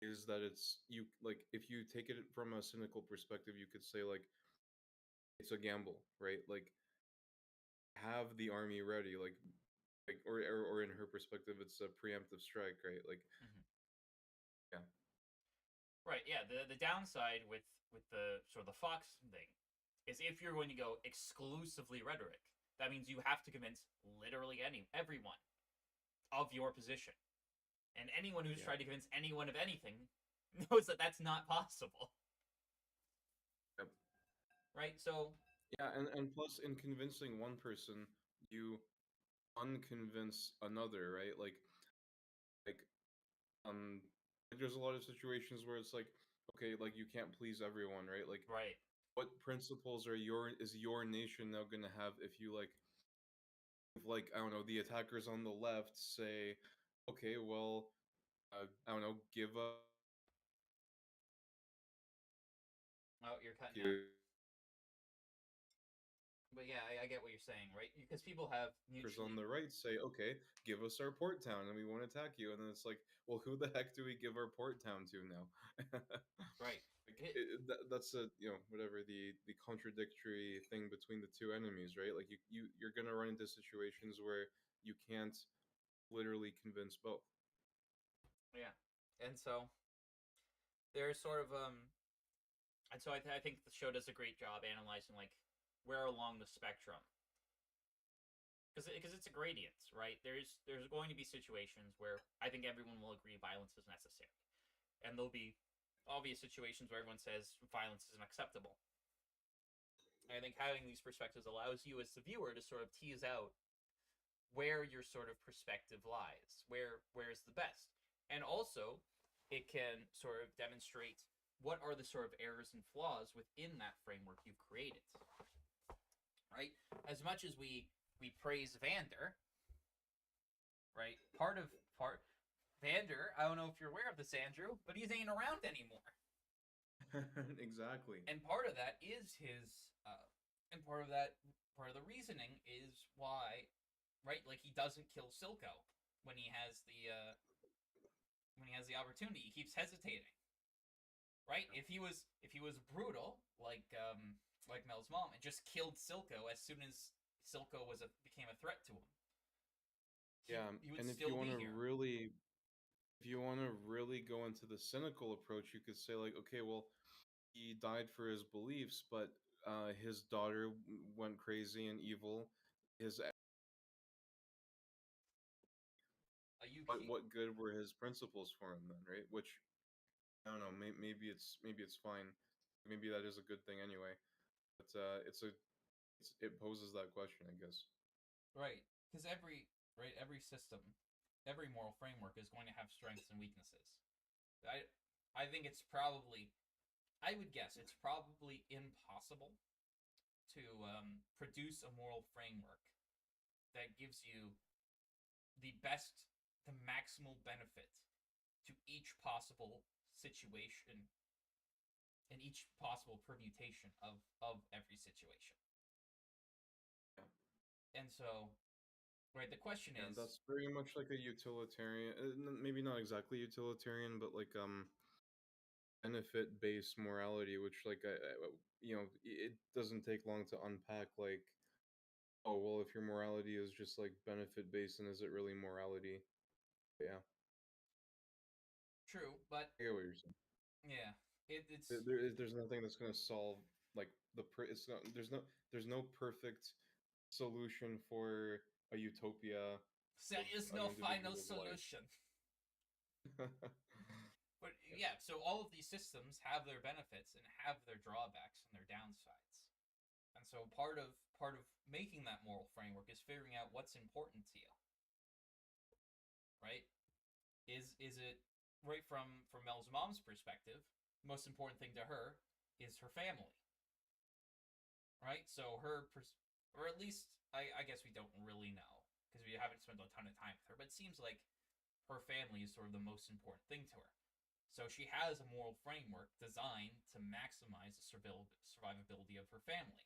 is that it's you like if you take it from a cynical perspective, you could say like it's a gamble, right? Like have the army ready, like or in her perspective, it's a preemptive strike, right? Like Mhm. yeah, Right, yeah. The downside with the sort of the Fox thing is, if you're going to go exclusively rhetoric, that means you have to convince literally everyone of your position. And anyone who's yeah, tried to convince anyone of anything knows that that's not possible. yep. Right? So, Yeah, and plus in convincing one person, you unconvince another, right? Like um there's a lot of situations where it's like, okay, like you can't please everyone, right? Like right. what principles are your nation now gonna have if you if like I don't know, the attackers on the left say, okay, well, I don't know, give up Oh, you're cutting out. you But yeah, I get what you're saying, right? Because people have on mutually. the right say, okay, give us our port town and we won't attack you, and then it's like, well, who the heck do we give our port town to now? Right. Like that's a whatever the contradictory thing between the two enemies, right? Like you're gonna run into situations where you can't literally convince both. Yeah. And so there's sort of and so I think the show does a great job analyzing like where along the spectrum, because it's a gradient, right? There's going to be situations where I think everyone will agree violence is necessary, and there'll be obvious situations where everyone says violence isn't acceptable. And I think having these perspectives allows you as the viewer to sort of tease out where your sort of perspective lies, where's the best, and also it can sort of demonstrate what are the sort of errors and flaws within that framework you've created. Right? As much as we praise Vander, right? Part Vander, I don't know if you're aware of this, Andrew, but he's ain't around anymore. Exactly. And part of that is and part of the reasoning is why, right? Like he doesn't kill Silco when he has the opportunity. He keeps hesitating, right? If he was brutal like Mel's mom and just killed Silco as soon as Silco became a threat to him, Yeah, he would and still be here. if you want to really go into the cynical approach, you could say like, okay, well, he died for his beliefs, but his daughter went crazy and evil. His what good were his principles for him then, right? Which I don't know. Maybe it's fine. Maybe that is a good thing anyway. But it poses that question, I guess. Right, because every system, every moral framework is going to have strengths and weaknesses. I think it's probably, I would guess it's probably impossible to produce a moral framework that gives you the maximal benefit to each possible situation and each possible permutation of every situation. Yeah. And so, right, the question And is, that's very much like a utilitarian, maybe not exactly utilitarian, but like benefit based morality, which like it doesn't take long to unpack. Like, oh well, if your morality is just like benefit based, then is it really morality? Yeah, true, but I get what you're saying. yeah, it's There's nothing that's gonna solve like it's not there's no perfect solution for a utopia there of is an no final individual's life. solution. But yeah, so all of these systems have their benefits and have their drawbacks and their downsides. And so part of making that moral framework is figuring out what's important to you. Right? Is it right from Mel's mom's perspective, the most important thing to her is her family. Right? So or at least I guess we don't really know because we haven't spent a ton of time with her, but it seems like her family is sort of the most important thing to her. So she has a moral framework designed to maximize the survivability of her family.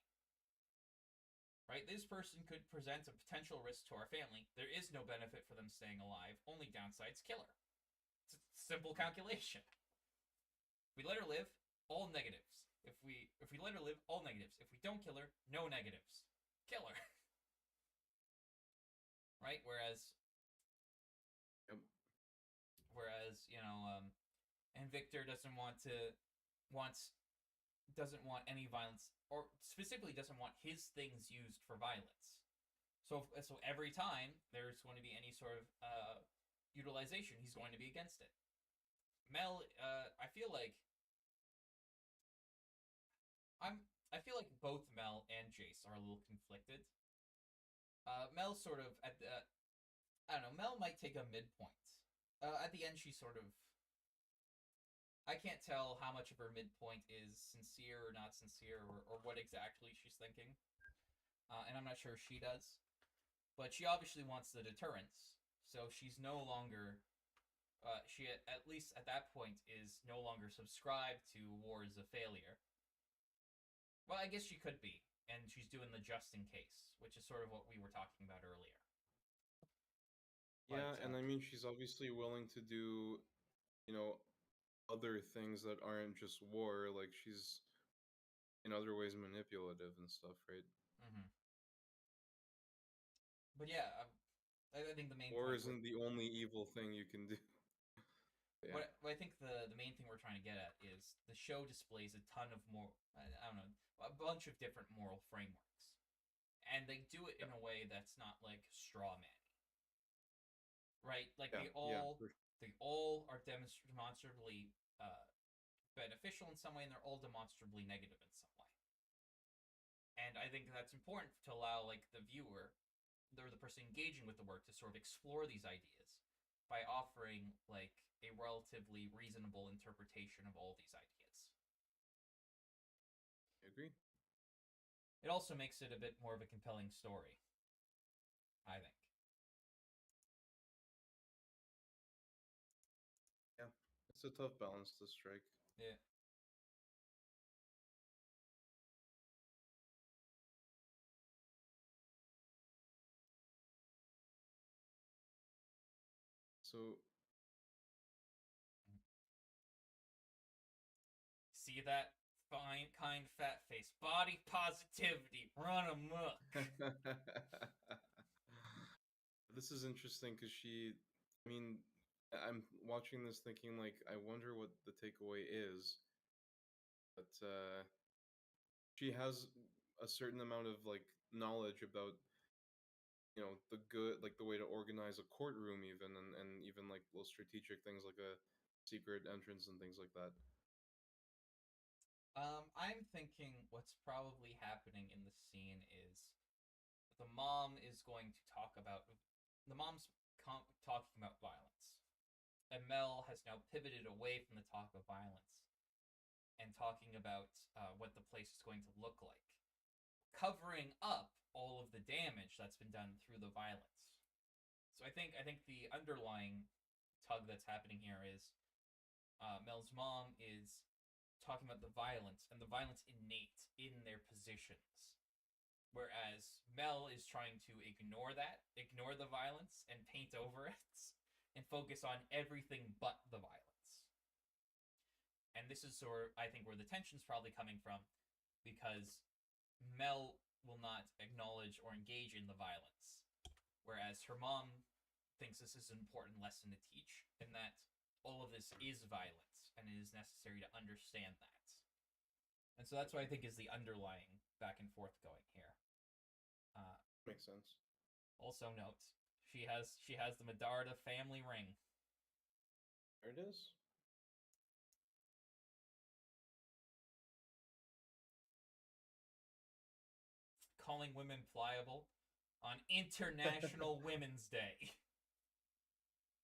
Right? This person could present a potential risk to our family. There is no benefit for them staying alive, only downsides kill her. It's a simple calculation. If we let her live, all negatives. If we let her live, all negatives. If we don't kill her, no negatives. Kill her. Right? Yep. Whereas, and Victor doesn't want any violence, or specifically doesn't want his things used for violence. So every time there's going to be any sort of utilization, he's going to be against it. Mel, I feel like both Mel and Jace are a little conflicted. Mel sort of I don't know. Mel might take a midpoint. At the end, she sort of. I can't tell how much of her midpoint is sincere or not sincere, or what exactly she's thinking. And I'm not sure she does. But she obviously wants the deterrence. So she's no longer. She, at least at that point, is no longer subscribed to war is a failure. Well, I guess she could be. And she's doing the just in case, which is sort of what we were talking about earlier. Yeah, and I mean, she's obviously willing to do, other things that aren't just war. Like she's in other ways manipulative and stuff, right? Mm-hmm. But yeah, I think the main War point isn't the only evil thing you can do. Yeah. What I think the main thing we're trying to get at is the show displays a ton of more I don't know, a bunch of different moral frameworks, and they do it in a way that's not like straw man, right? Like they all are demonstrably beneficial in some way, and they're all demonstrably negative in some way. And I think that's important to allow like the viewer, or the person engaging with the work, to sort of explore these ideas by offering like a relatively reasonable interpretation of all these ideas. I agree. It also makes it a bit more of a compelling story, I think. Yeah, it's a tough balance to strike. Yeah. So See that? Fine, kind, fat face. Body positivity. Run amok. this is interesting because I'm watching this thinking like, I wonder what the takeaway is. But she has a certain amount of like knowledge about the good, like the way to organize a courtroom, even, and even like little strategic things like a secret entrance and things like that. I'm thinking what's probably happening in the scene is the mom is going to talk about the mom's talking about violence, and Mel has now pivoted away from the talk of violence and talking about what the place is going to look like, covering up all of the damage that's been done through the violence. So I think the underlying tug that's happening here is Mel's mom is talking about the violence and the violence innate in their positions, whereas Mel is trying to ignore the violence and paint over it, and focus on everything but the violence. And this is sort of, I think, where the tension's probably coming from, because Mel will not acknowledge or engage in the violence, whereas her mom thinks this is an important lesson to teach, and that all of this is violence, and it is necessary to understand that. And so that's what I think is the underlying back and forth going here. Makes sense. Also note, she has the Medarda family ring. There it is. Calling women pliable on International Women's Day.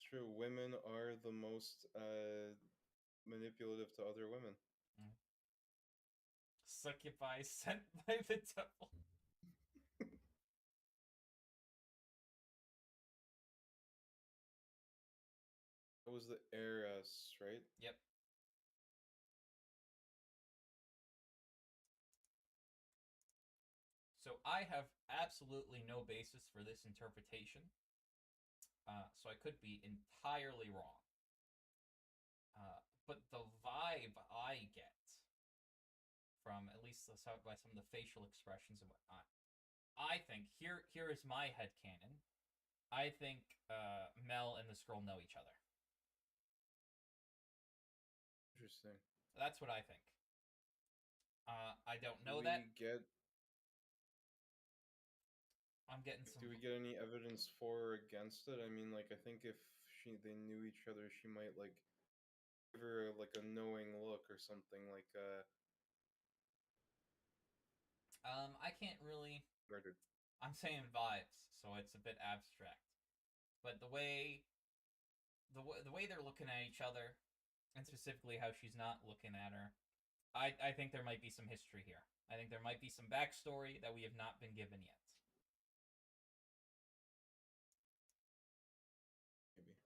True, women are the most manipulative to other women. Succubi sent by the devil. That was the heiress, right? Yep. So I have absolutely no basis for this interpretation. So I could be entirely wrong. But the vibe I get from at least by some of the facial expressions and whatnot, I think here is my headcanon. I think Mel and this girl know each other. Interesting. That's what I think. I don't know that. I'm getting some. Do we get any evidence for or against it? I mean, like, I think if they knew each other, she might like give her like a knowing look or something like. I can't really. Murdered. I'm saying vibes, so it's a bit abstract. But the way they're looking at each other, and specifically how she's not looking at her, I think there might be some history here. I think there might be some backstory that we have not been given yet. Maybe.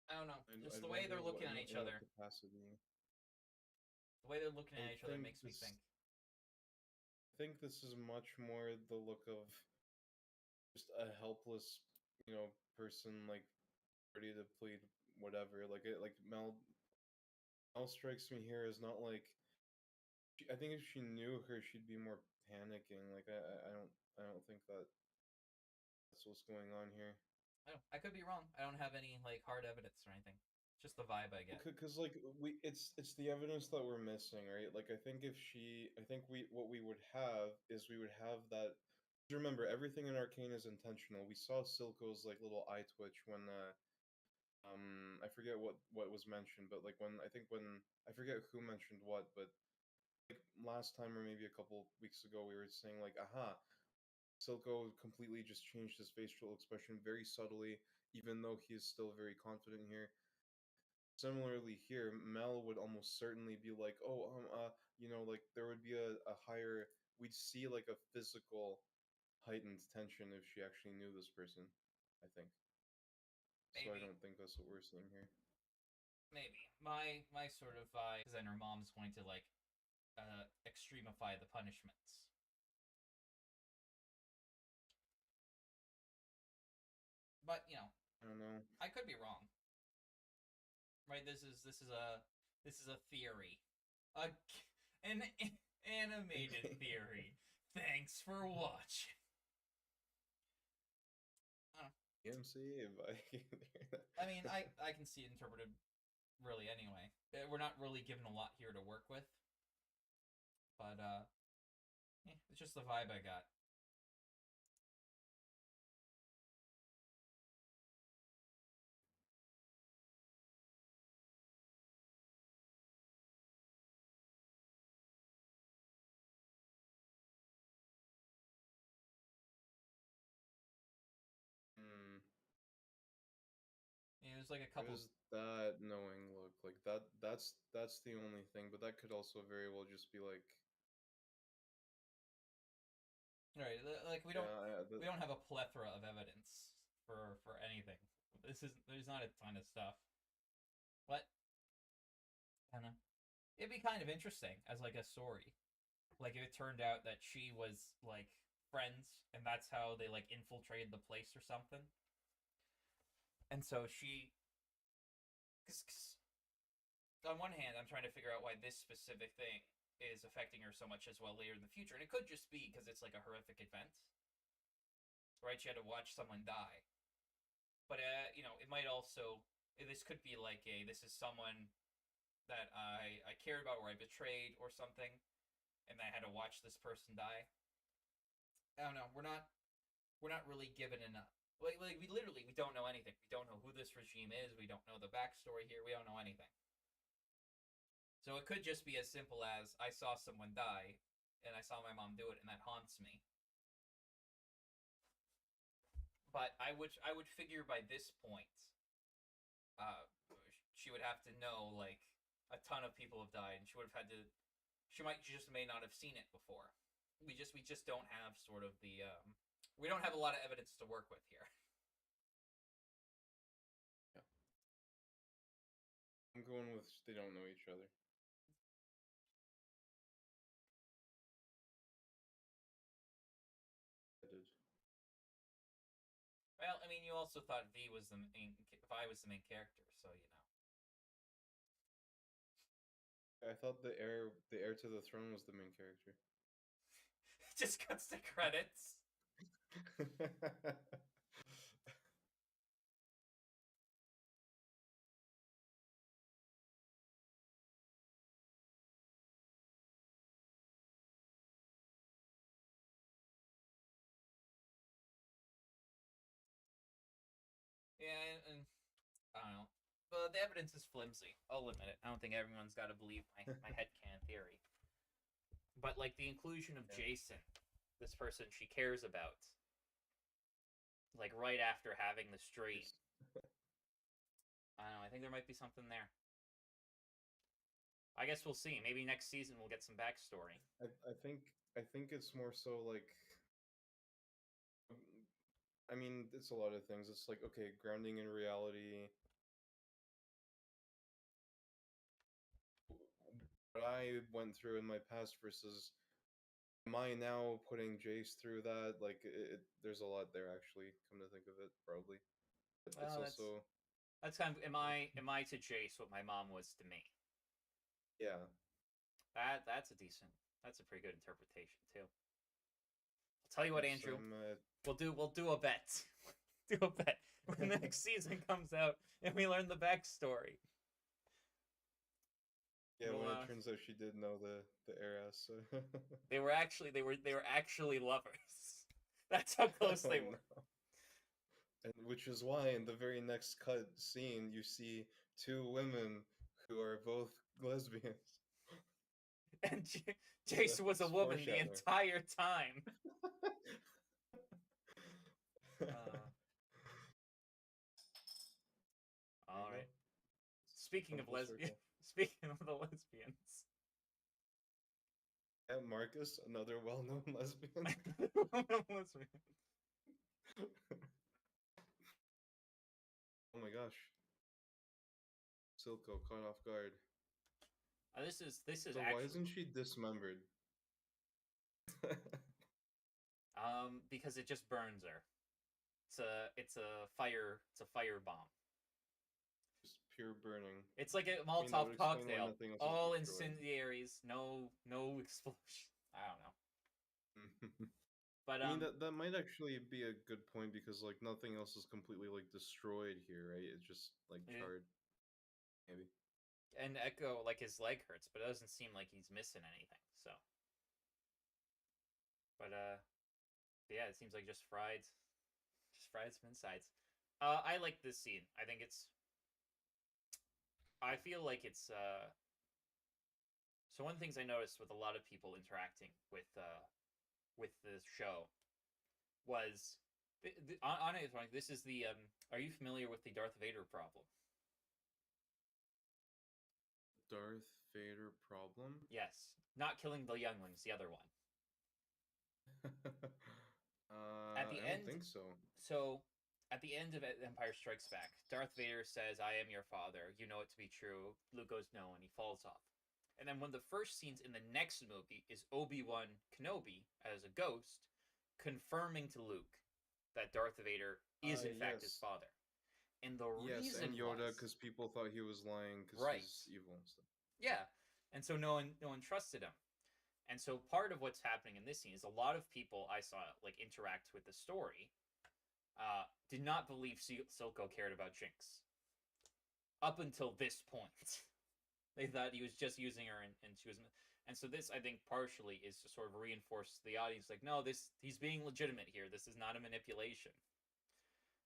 I don't know. Just the way they're looking at each other. Capacity. The way they're looking at each other makes me think. I think this is much more the look of just a helpless, person like ready to plead whatever. Like Mel strikes me here as not like. I think if she knew her, she'd be more panicking. Like I don't think that's what's going on here. I could be wrong. I don't have any like hard evidence or anything. Just the vibe I get. Because like it's the evidence that we're missing, right? Like I think what we would have is we would have that. Remember, everything in Arcane is intentional. We saw Silco's like little eye twitch when I forget what was mentioned, but like when I forget who mentioned what, but like last time or maybe a couple weeks ago we were saying like, aha, Silco completely just changed his facial expression very subtly, even though he is still very confident here. Similarly here, Mel would almost certainly be like, oh, like there would be a higher, we'd see like a physical heightened tension if she actually knew this person, I think. Maybe. So I don't think that's what we're seeing here. Maybe. My sort of vibe is then her mom's going to like extremify the punishments. But I don't know. I could be wrong. Right? This is a theory, an animated theory. Thanks for watching. I mean, I can see it interpreted really anyway. We're not really given a lot here to work with, but yeah, it's just the vibe I got. Hmm. Yeah, there's like a What couple. does that knowing look like? That's the only thing, but that could also very well just be like, Right, like yeah, we don't have a plethora of evidence for anything. This is there's not a ton of stuff, but I don't know. It'd be kind of interesting as like a story. Like if it turned out that she was like friends and that's how they like infiltrated the place or something. And so she, cause on one hand, I'm trying to figure out why this specific thing is affecting her so much as well later in the future, and it could just be because it's like a horrific event, right? She had to watch someone die, but you know, it might also this could be like a this is someone that I cared about or I betrayed or something, and I had to watch this person die. I don't know. We're not really given enough. Like we literally we don't know anything. We don't know who this regime is. We don't know the backstory here. We don't know anything. So it could just be as simple as I saw someone die, and I saw my mom do it, and that haunts me. But I would figure by this point, uh, she would have to know like a ton of people have died, and she would have had to. She might just may not have seen it before. We just don't have sort of the we don't have a lot of evidence to work with here. yeah. I'm going with they don't know each other. I did. Well, I mean, you also thought V was the main, Vi was the main character, so you know. I thought the heir to the throne was the main character. Just cuts to credits. Yeah, and I don't know. But the evidence is flimsy. I'll admit it. I don't think everyone's got to believe my headcanon theory. But like the inclusion of Yeah. Jason, this person she cares about, like right after having the stream. I don't know. I think there might be something there. I guess we'll see. Maybe next season we'll get some backstory. I think it's more so like I mean, it's a lot of things. It's like, okay, grounding in reality. What I went through in my past versus am I now putting Jace through that? Like, there's a lot there actually. Come to think of it, probably. But it's Well, also that's kind of am I to Jace what my mom was to me? yeah. That's a decent. That's a pretty good interpretation too. I'll tell you what, Yes, Andrew. I'm. We'll do a bet. Do a bet when the next season comes out and we learn the backstory. Yeah, We'll, when it turns out she did know the heiress. they were actually lovers. That's how close Oh they were. no. And which is why in the very next cut scene you see two women who are both lesbians. And Jace was a woman the Foreshadowing. entire time. Uh, There you all go. right. Speaking Come of full lesbian, circle. speaking of the lesbians, Yeah, Marcus, another well-known lesbian. lesbian. Oh my gosh. Silco caught off guard. This is So why actually isn't she dismembered? because it just burns her. It's a fire bomb. Just pure burning. It's like a I mean, that would Molotov explain why cocktail. nothing else is All destroyed. incendiaries, no explosion. I don't know. But I mean, that might actually be a good point because like nothing else is completely like destroyed here, right? It's just like yeah. charred, maybe. And Echo, like his leg hurts, but it doesn't seem like he's missing anything. So, but yeah, it seems like just fried some insides. I like this scene. I think it's. I feel like it's. So one of the things I noticed with a lot of people interacting with the show was on it. This is the. Are you familiar with the Darth Vader problem? Darth Vader problem? Yes, not killing the younglings. The other one. At the I don't end, think so. so at the end of Empire Strikes Back, Darth Vader says, "I am your father. You know it to be true." Luke goes, "No," and he falls off. And then one of the first scenes in the next movie is Obi-Wan Kenobi as a ghost confirming to Luke that Darth Vader is in fact his Yes. father. And the Yes, reason and Yoda, was because people thought he was lying because right. he's evil and stuff. Yeah. And so no one trusted him. And so part of what's happening in this scene is a lot of people I saw like interact with the story did not believe Silco cared about Jinx up until this point. They thought he was just using her, and she was. And so this, I think, partially is to sort of reinforce the audience, like, no, he's being legitimate here. This is not a manipulation,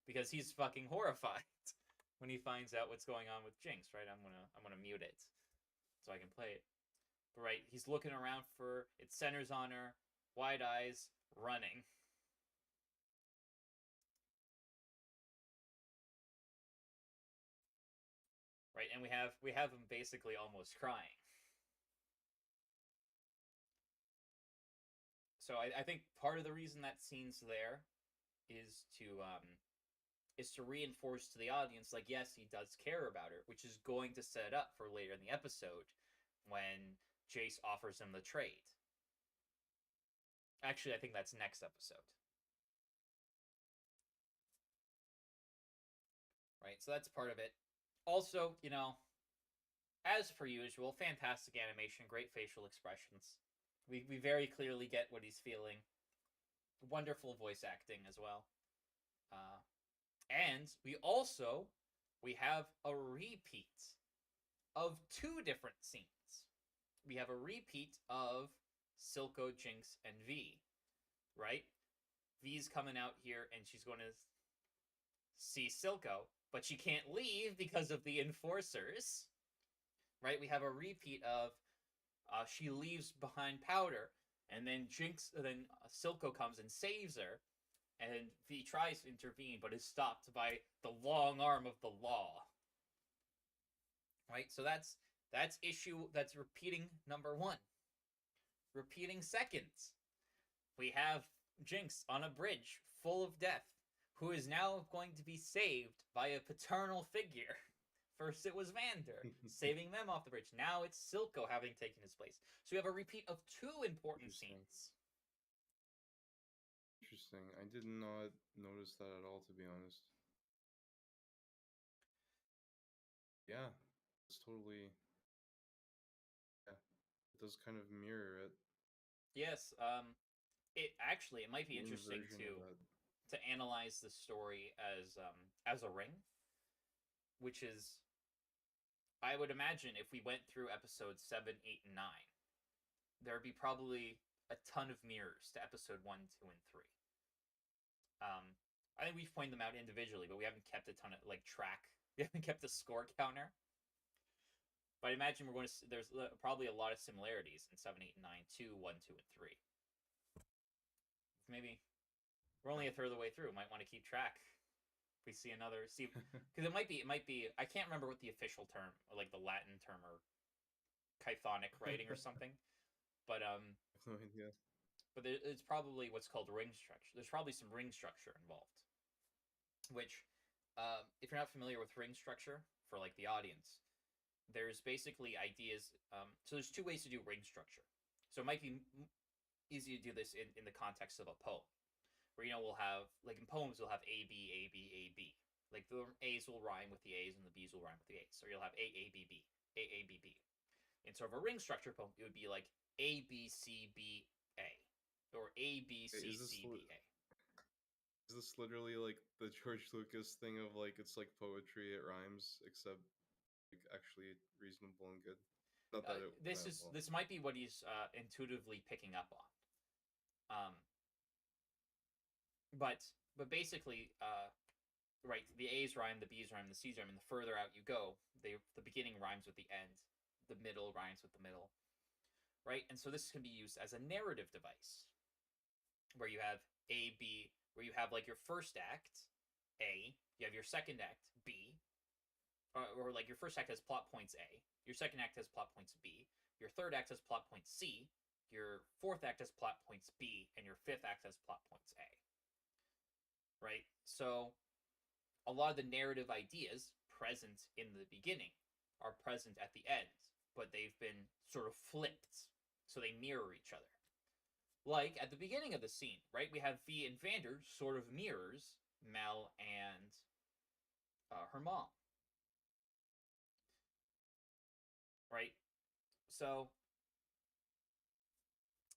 because he's fucking horrified when he finds out what's going on with Jinx. Right? I'm gonna mute it so I can play it. But right, he's looking around for it. Centers on her, wide eyes, running. Right, and we have him basically almost crying. So I think part of the reason that scene's there is to reinforce to the audience, like, yes, he does care about her, which is going to set up for later in the episode when Jace offers him the trade. Actually, I think that's next episode. Right, so that's part of it. Also, as per usual, fantastic animation, great facial expressions. We very clearly get what he's feeling. Wonderful voice acting as well. And we have a repeat of two different scenes. We have a repeat of Silco, Jinx, and V. Right? V's coming out here and she's going to see Silco, but she can't leave because of the enforcers. Right? We have a repeat of she leaves behind Powder, and then Silco comes and saves her, and V tries to intervene, but is stopped by the long arm of the law. Right, so that's repeating number one. Repeating seconds, we have Jinx on a bridge full of death, who is now going to be saved by a paternal figure. First it was Vander, saving them off the bridge. Now it's Silco having taken his place. So we have a repeat of two important scenes. Interesting. I did not notice that at all, to be honest. Yeah, it's totally. Yeah, it does kind of mirror it. Yes, it might be The interesting inversion of that. to analyze the story as a ring, which is, I would imagine if we went through episodes 7, 8, and 9, there would be probably a ton of mirrors to episode 1, 2, and 3. I think we've pointed them out individually, but we haven't kept a ton of track. We haven't kept a score counter. But I imagine there's probably a lot of similarities in 7, 8, and 9 to 1, 2, and 3. Maybe we're only a third of the way through. Might want to keep track. If we see because it might be. I can't remember what the official term, or like the Latin term, or chthonic writing or something. But No idea. But it's probably what's called ring structure. There's probably some ring structure involved. Which, if you're not familiar with ring structure, for like the audience, there's basically ideas. So there's two ways to do ring structure. So it might be easy to do this in the context of a poem, where we'll have, like in poems, we'll have A B A B A B. Like the A's will rhyme with the A's and the B's will rhyme with the A's. So you'll have A A B B, A A B B. In sort of a ring structure poem, it would be like A B C B A, or A B C C B A. Is this literally like the George Lucas thing of like it's like poetry, it rhymes, except like actually reasonable and good. Not that it well. This might be what he's intuitively picking up on. But basically, right, the A's rhyme, the B's rhyme, the C's rhyme, and the further out you go, the beginning rhymes with the end, the middle rhymes with the middle, right? And so this can be used as a narrative device, where you have A, B, where you have like your first act, A, you have your second act, B, or like your first act has plot points A, your second act has plot points B, your third act has plot points C, your fourth act has plot points B, and your fifth act has plot points A. Right? So a lot of the narrative ideas present in the beginning are present at the end, but they've been sort of flipped, so they mirror each other. Like at the beginning of the scene, right? We have V and Vander sort of mirrors Mel and her mom. Right? So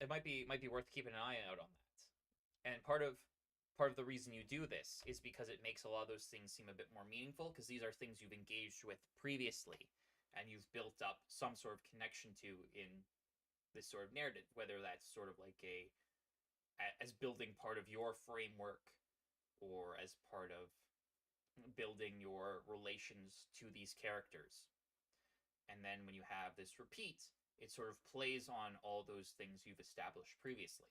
it might be worth keeping an eye out on that. And part of the reason you do this is because it makes a lot of those things seem a bit more meaningful, because these are things you've engaged with previously and you've built up some sort of connection to in this sort of narrative, whether that's sort of like as building part of your framework or as part of building your relations to these characters. And then when you have this repeat, it sort of plays on all those things you've established previously.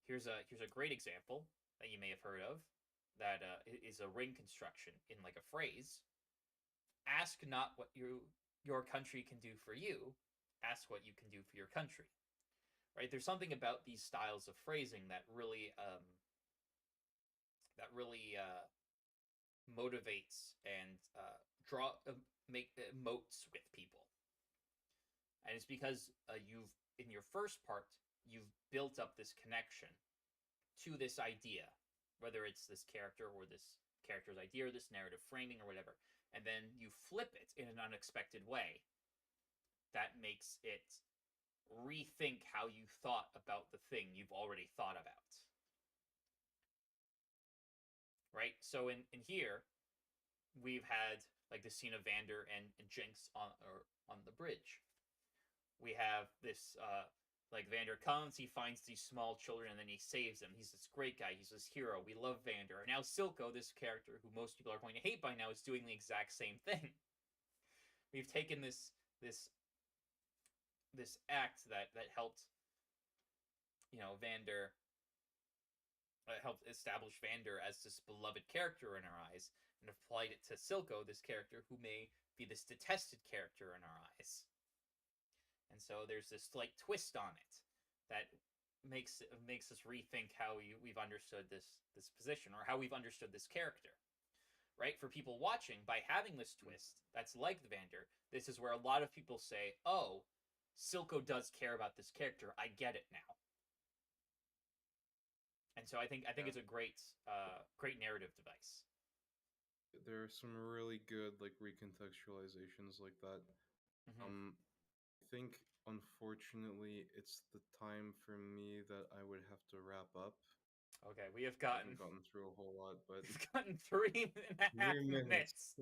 Here's a great example that you may have heard of that is a ring construction in like a phrase. Ask not what your country can do for you, ask what you can do for your country. Right? There's something about these styles of phrasing that really motivates and make emotes with people. And it's because you've in your first part you've built up this connection to this idea, whether it's this character or this character's idea or this narrative framing or whatever, and then you flip it in an unexpected way that makes it rethink how you thought about the thing you've already thought about. Right? So in here, we've had like the scene of Vander and Jinx on the bridge. We have this like Vander comes, he finds these small children, and then he saves them. He's this great guy. He's this hero. We love Vander. And now Silco, this character who most people are going to hate by now, is doing the exact same thing. We've taken this act that helped, Vander, helped establish Vander as this beloved character in our eyes, and applied it to Silco, this character who may be this detested character in our eyes. And so there's this slight twist on it that makes us rethink how we've understood this position, or how we've understood this character. Right? For people watching, by having this twist that's like the Vander, this is where a lot of people say, "Oh, Silco does care about this character. I get it now." And so I think it's a great narrative device. There are some really good like recontextualizations like that. Mm-hmm. I think unfortunately it's the time for me that I would have to wrap up. Okay, we have I gotten haven't gotten through a whole lot, but we've gotten 3.5 minutes.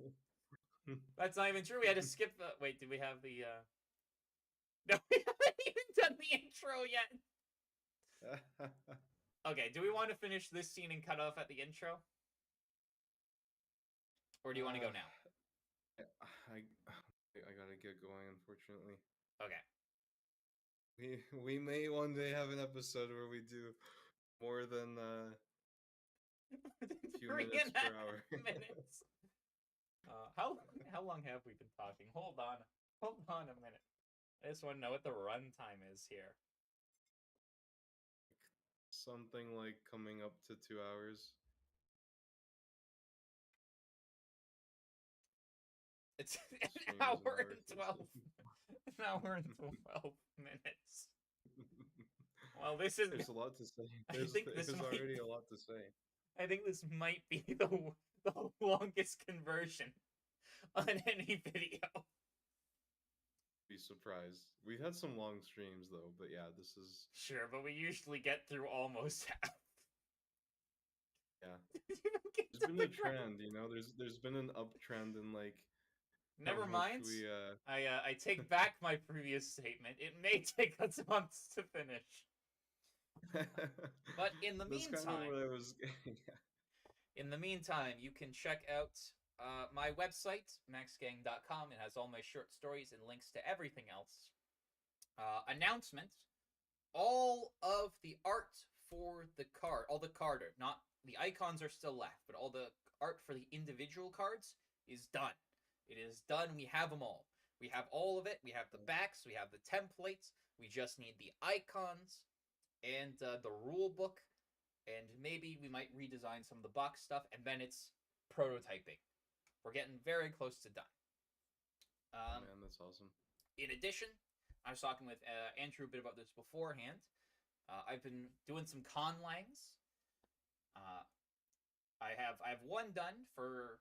That's not even true. We had to skip the. Wait, did we have the? No, we haven't even done the intro yet. Okay, do we want to finish this scene and cut off at the intro, or do you want to go now? I gotta get going, unfortunately. Okay. We may one day have an episode where we do more than a few minutes per hour. Minutes. How long have we been talking? Hold on a minute. I just want to know what the runtime is here. Something like coming up to 2 hours. It's an hour and 12. An hour and 12 minutes. Well, this is. There's a lot to say. There's already a lot to say. I think this might be the longest conversion on any video. Be surprised. We've had some long streams though, but yeah, this is sure. But we usually get through almost half. Yeah, there's been a trend. There's been an uptrend in like Never much mind. we I take back my previous statement. It may take us months to finish. But in the That's kind of meantime, what I was getting at. you can check out my website, maxgang.com. It has all my short stories and links to everything else. Announcement: all of the art for the card, all the card art, not the icons are still left, but all the art for the individual cards is done. It is done. We have them all. We have all of it. We have the backs. We have the templates. We just need the icons and the rule book, and maybe we might redesign some of the box stuff, and then it's prototyping. We're getting very close to done. Oh man, that's awesome. In addition, I was talking with Andrew a bit about this beforehand. I've been doing some conlangs. Uh, I have one done for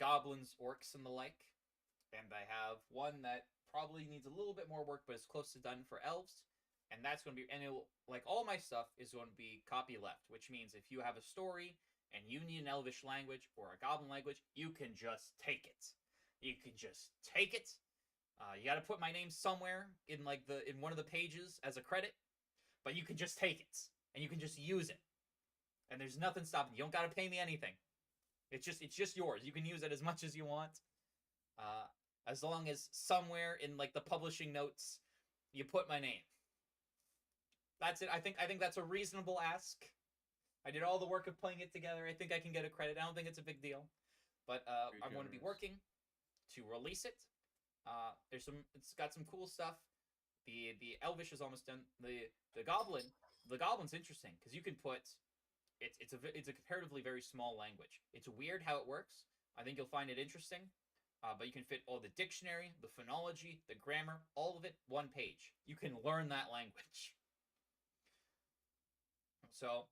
goblins, orcs, and the like, and I have one that probably needs a little bit more work, but is close to done for elves. And that's going to be, and it will, like all my stuff is going to be copyleft, which means if you have a story and you need an elvish language or a goblin language, you can just take it. You can just take it. You got to put my name somewhere in in one of the pages as a credit, but you can just take it and you can just use it, and there's nothing stopping you. You don't got to pay me anything. It's just yours. You can use it as much as you want, as long as somewhere in like the publishing notes you put my name. That's it. I think that's a reasonable ask. I did all the work of putting it together. I think I can get a credit. I don't think it's a big deal, but I'm going to be working to release it. It's got some cool stuff. The Elvish is almost done. The Goblin's interesting because you can put it's a comparatively very small language. It's weird how it works. I think you'll find it interesting. But you can fit all the dictionary, the phonology, the grammar, all of it, one page. You can learn that language. So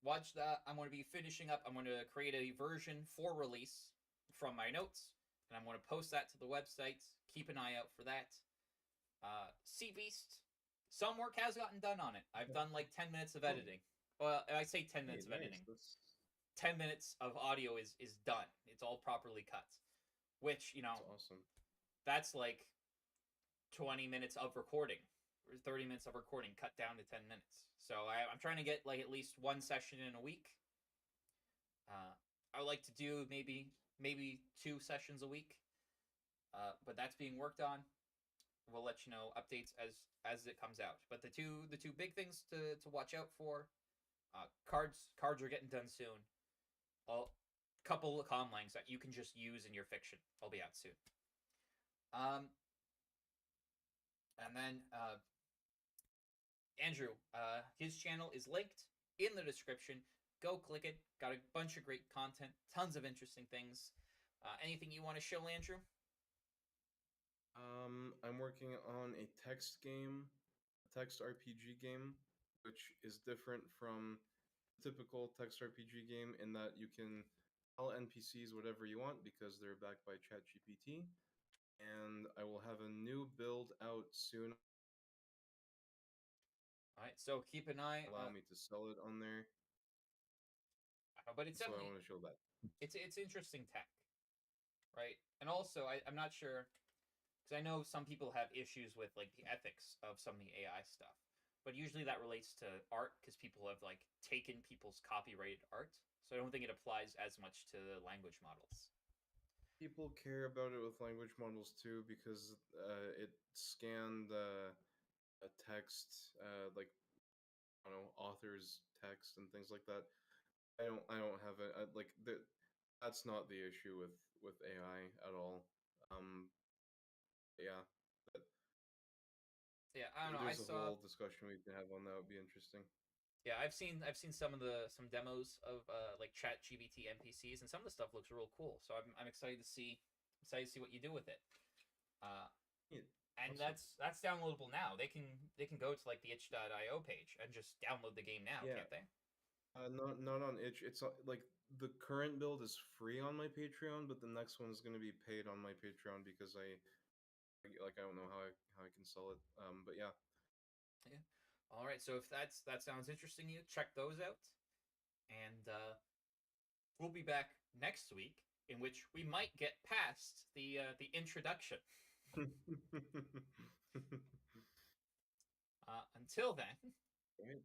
watch that. I'm going to be finishing up. I'm going to create a version for release from my notes, and I'm going to post that to the website. Keep an eye out for that. Sea Beast, some work has gotten done on it. I've done like 10 minutes of editing. Well, I say 10 minutes of editing. 10 minutes of audio is done. It's all properly cut. Which, that's awesome. That's like 20 minutes of recording. Or 30 minutes of recording cut down to 10 minutes. So I'm trying to get like at least one session in a week. I would like to do maybe 2 sessions a week. But that's being worked on. We'll let you know updates as it comes out. But the two big things to watch out for, cards are getting done soon. A couple of conlangs that you can just use in your fiction. I'll be out soon. And then Andrew, his channel is linked in the description. Go click it. Got a bunch of great content, tons of interesting things. Anything you want to show, Andrew? I'm working on a text game, a text RPG game, which is different from the typical text RPG game in that you can tell NPCs whatever you want because they're backed by ChatGPT. And I will have a new build out soon. All right, so keep an eye. Allow me to sell it on there. But it's so I want to show that. It's interesting tech, right? And also, I'm not sure, because I know some people have issues with like the ethics of some of the AI stuff, but usually that relates to art because people have like taken people's copyrighted art. So I don't think it applies as much to the language models. People care about it with language models too because it scanned a text, like I don't know, author's text and things like that. I don't have it like that's not the issue with AI at all. Yeah. But yeah, I don't know. There's a whole discussion we can have on that. Would be interesting. Yeah, I've seen some demos of like Chat GBT NPCs, and some of the stuff looks real cool. So I'm excited to see what you do with it. Yeah, and awesome. that's downloadable now. They can go to like the itch.io page and just download the game now, Yeah. can't they? Not on itch. It's like the current build is free on my Patreon, but the next one is going to be paid on my Patreon because I don't know how I can sell it. But yeah. Yeah. All right. So if that sounds interesting to you, check those out, and we'll be back next week in which we might get past the introduction. Until then, Right.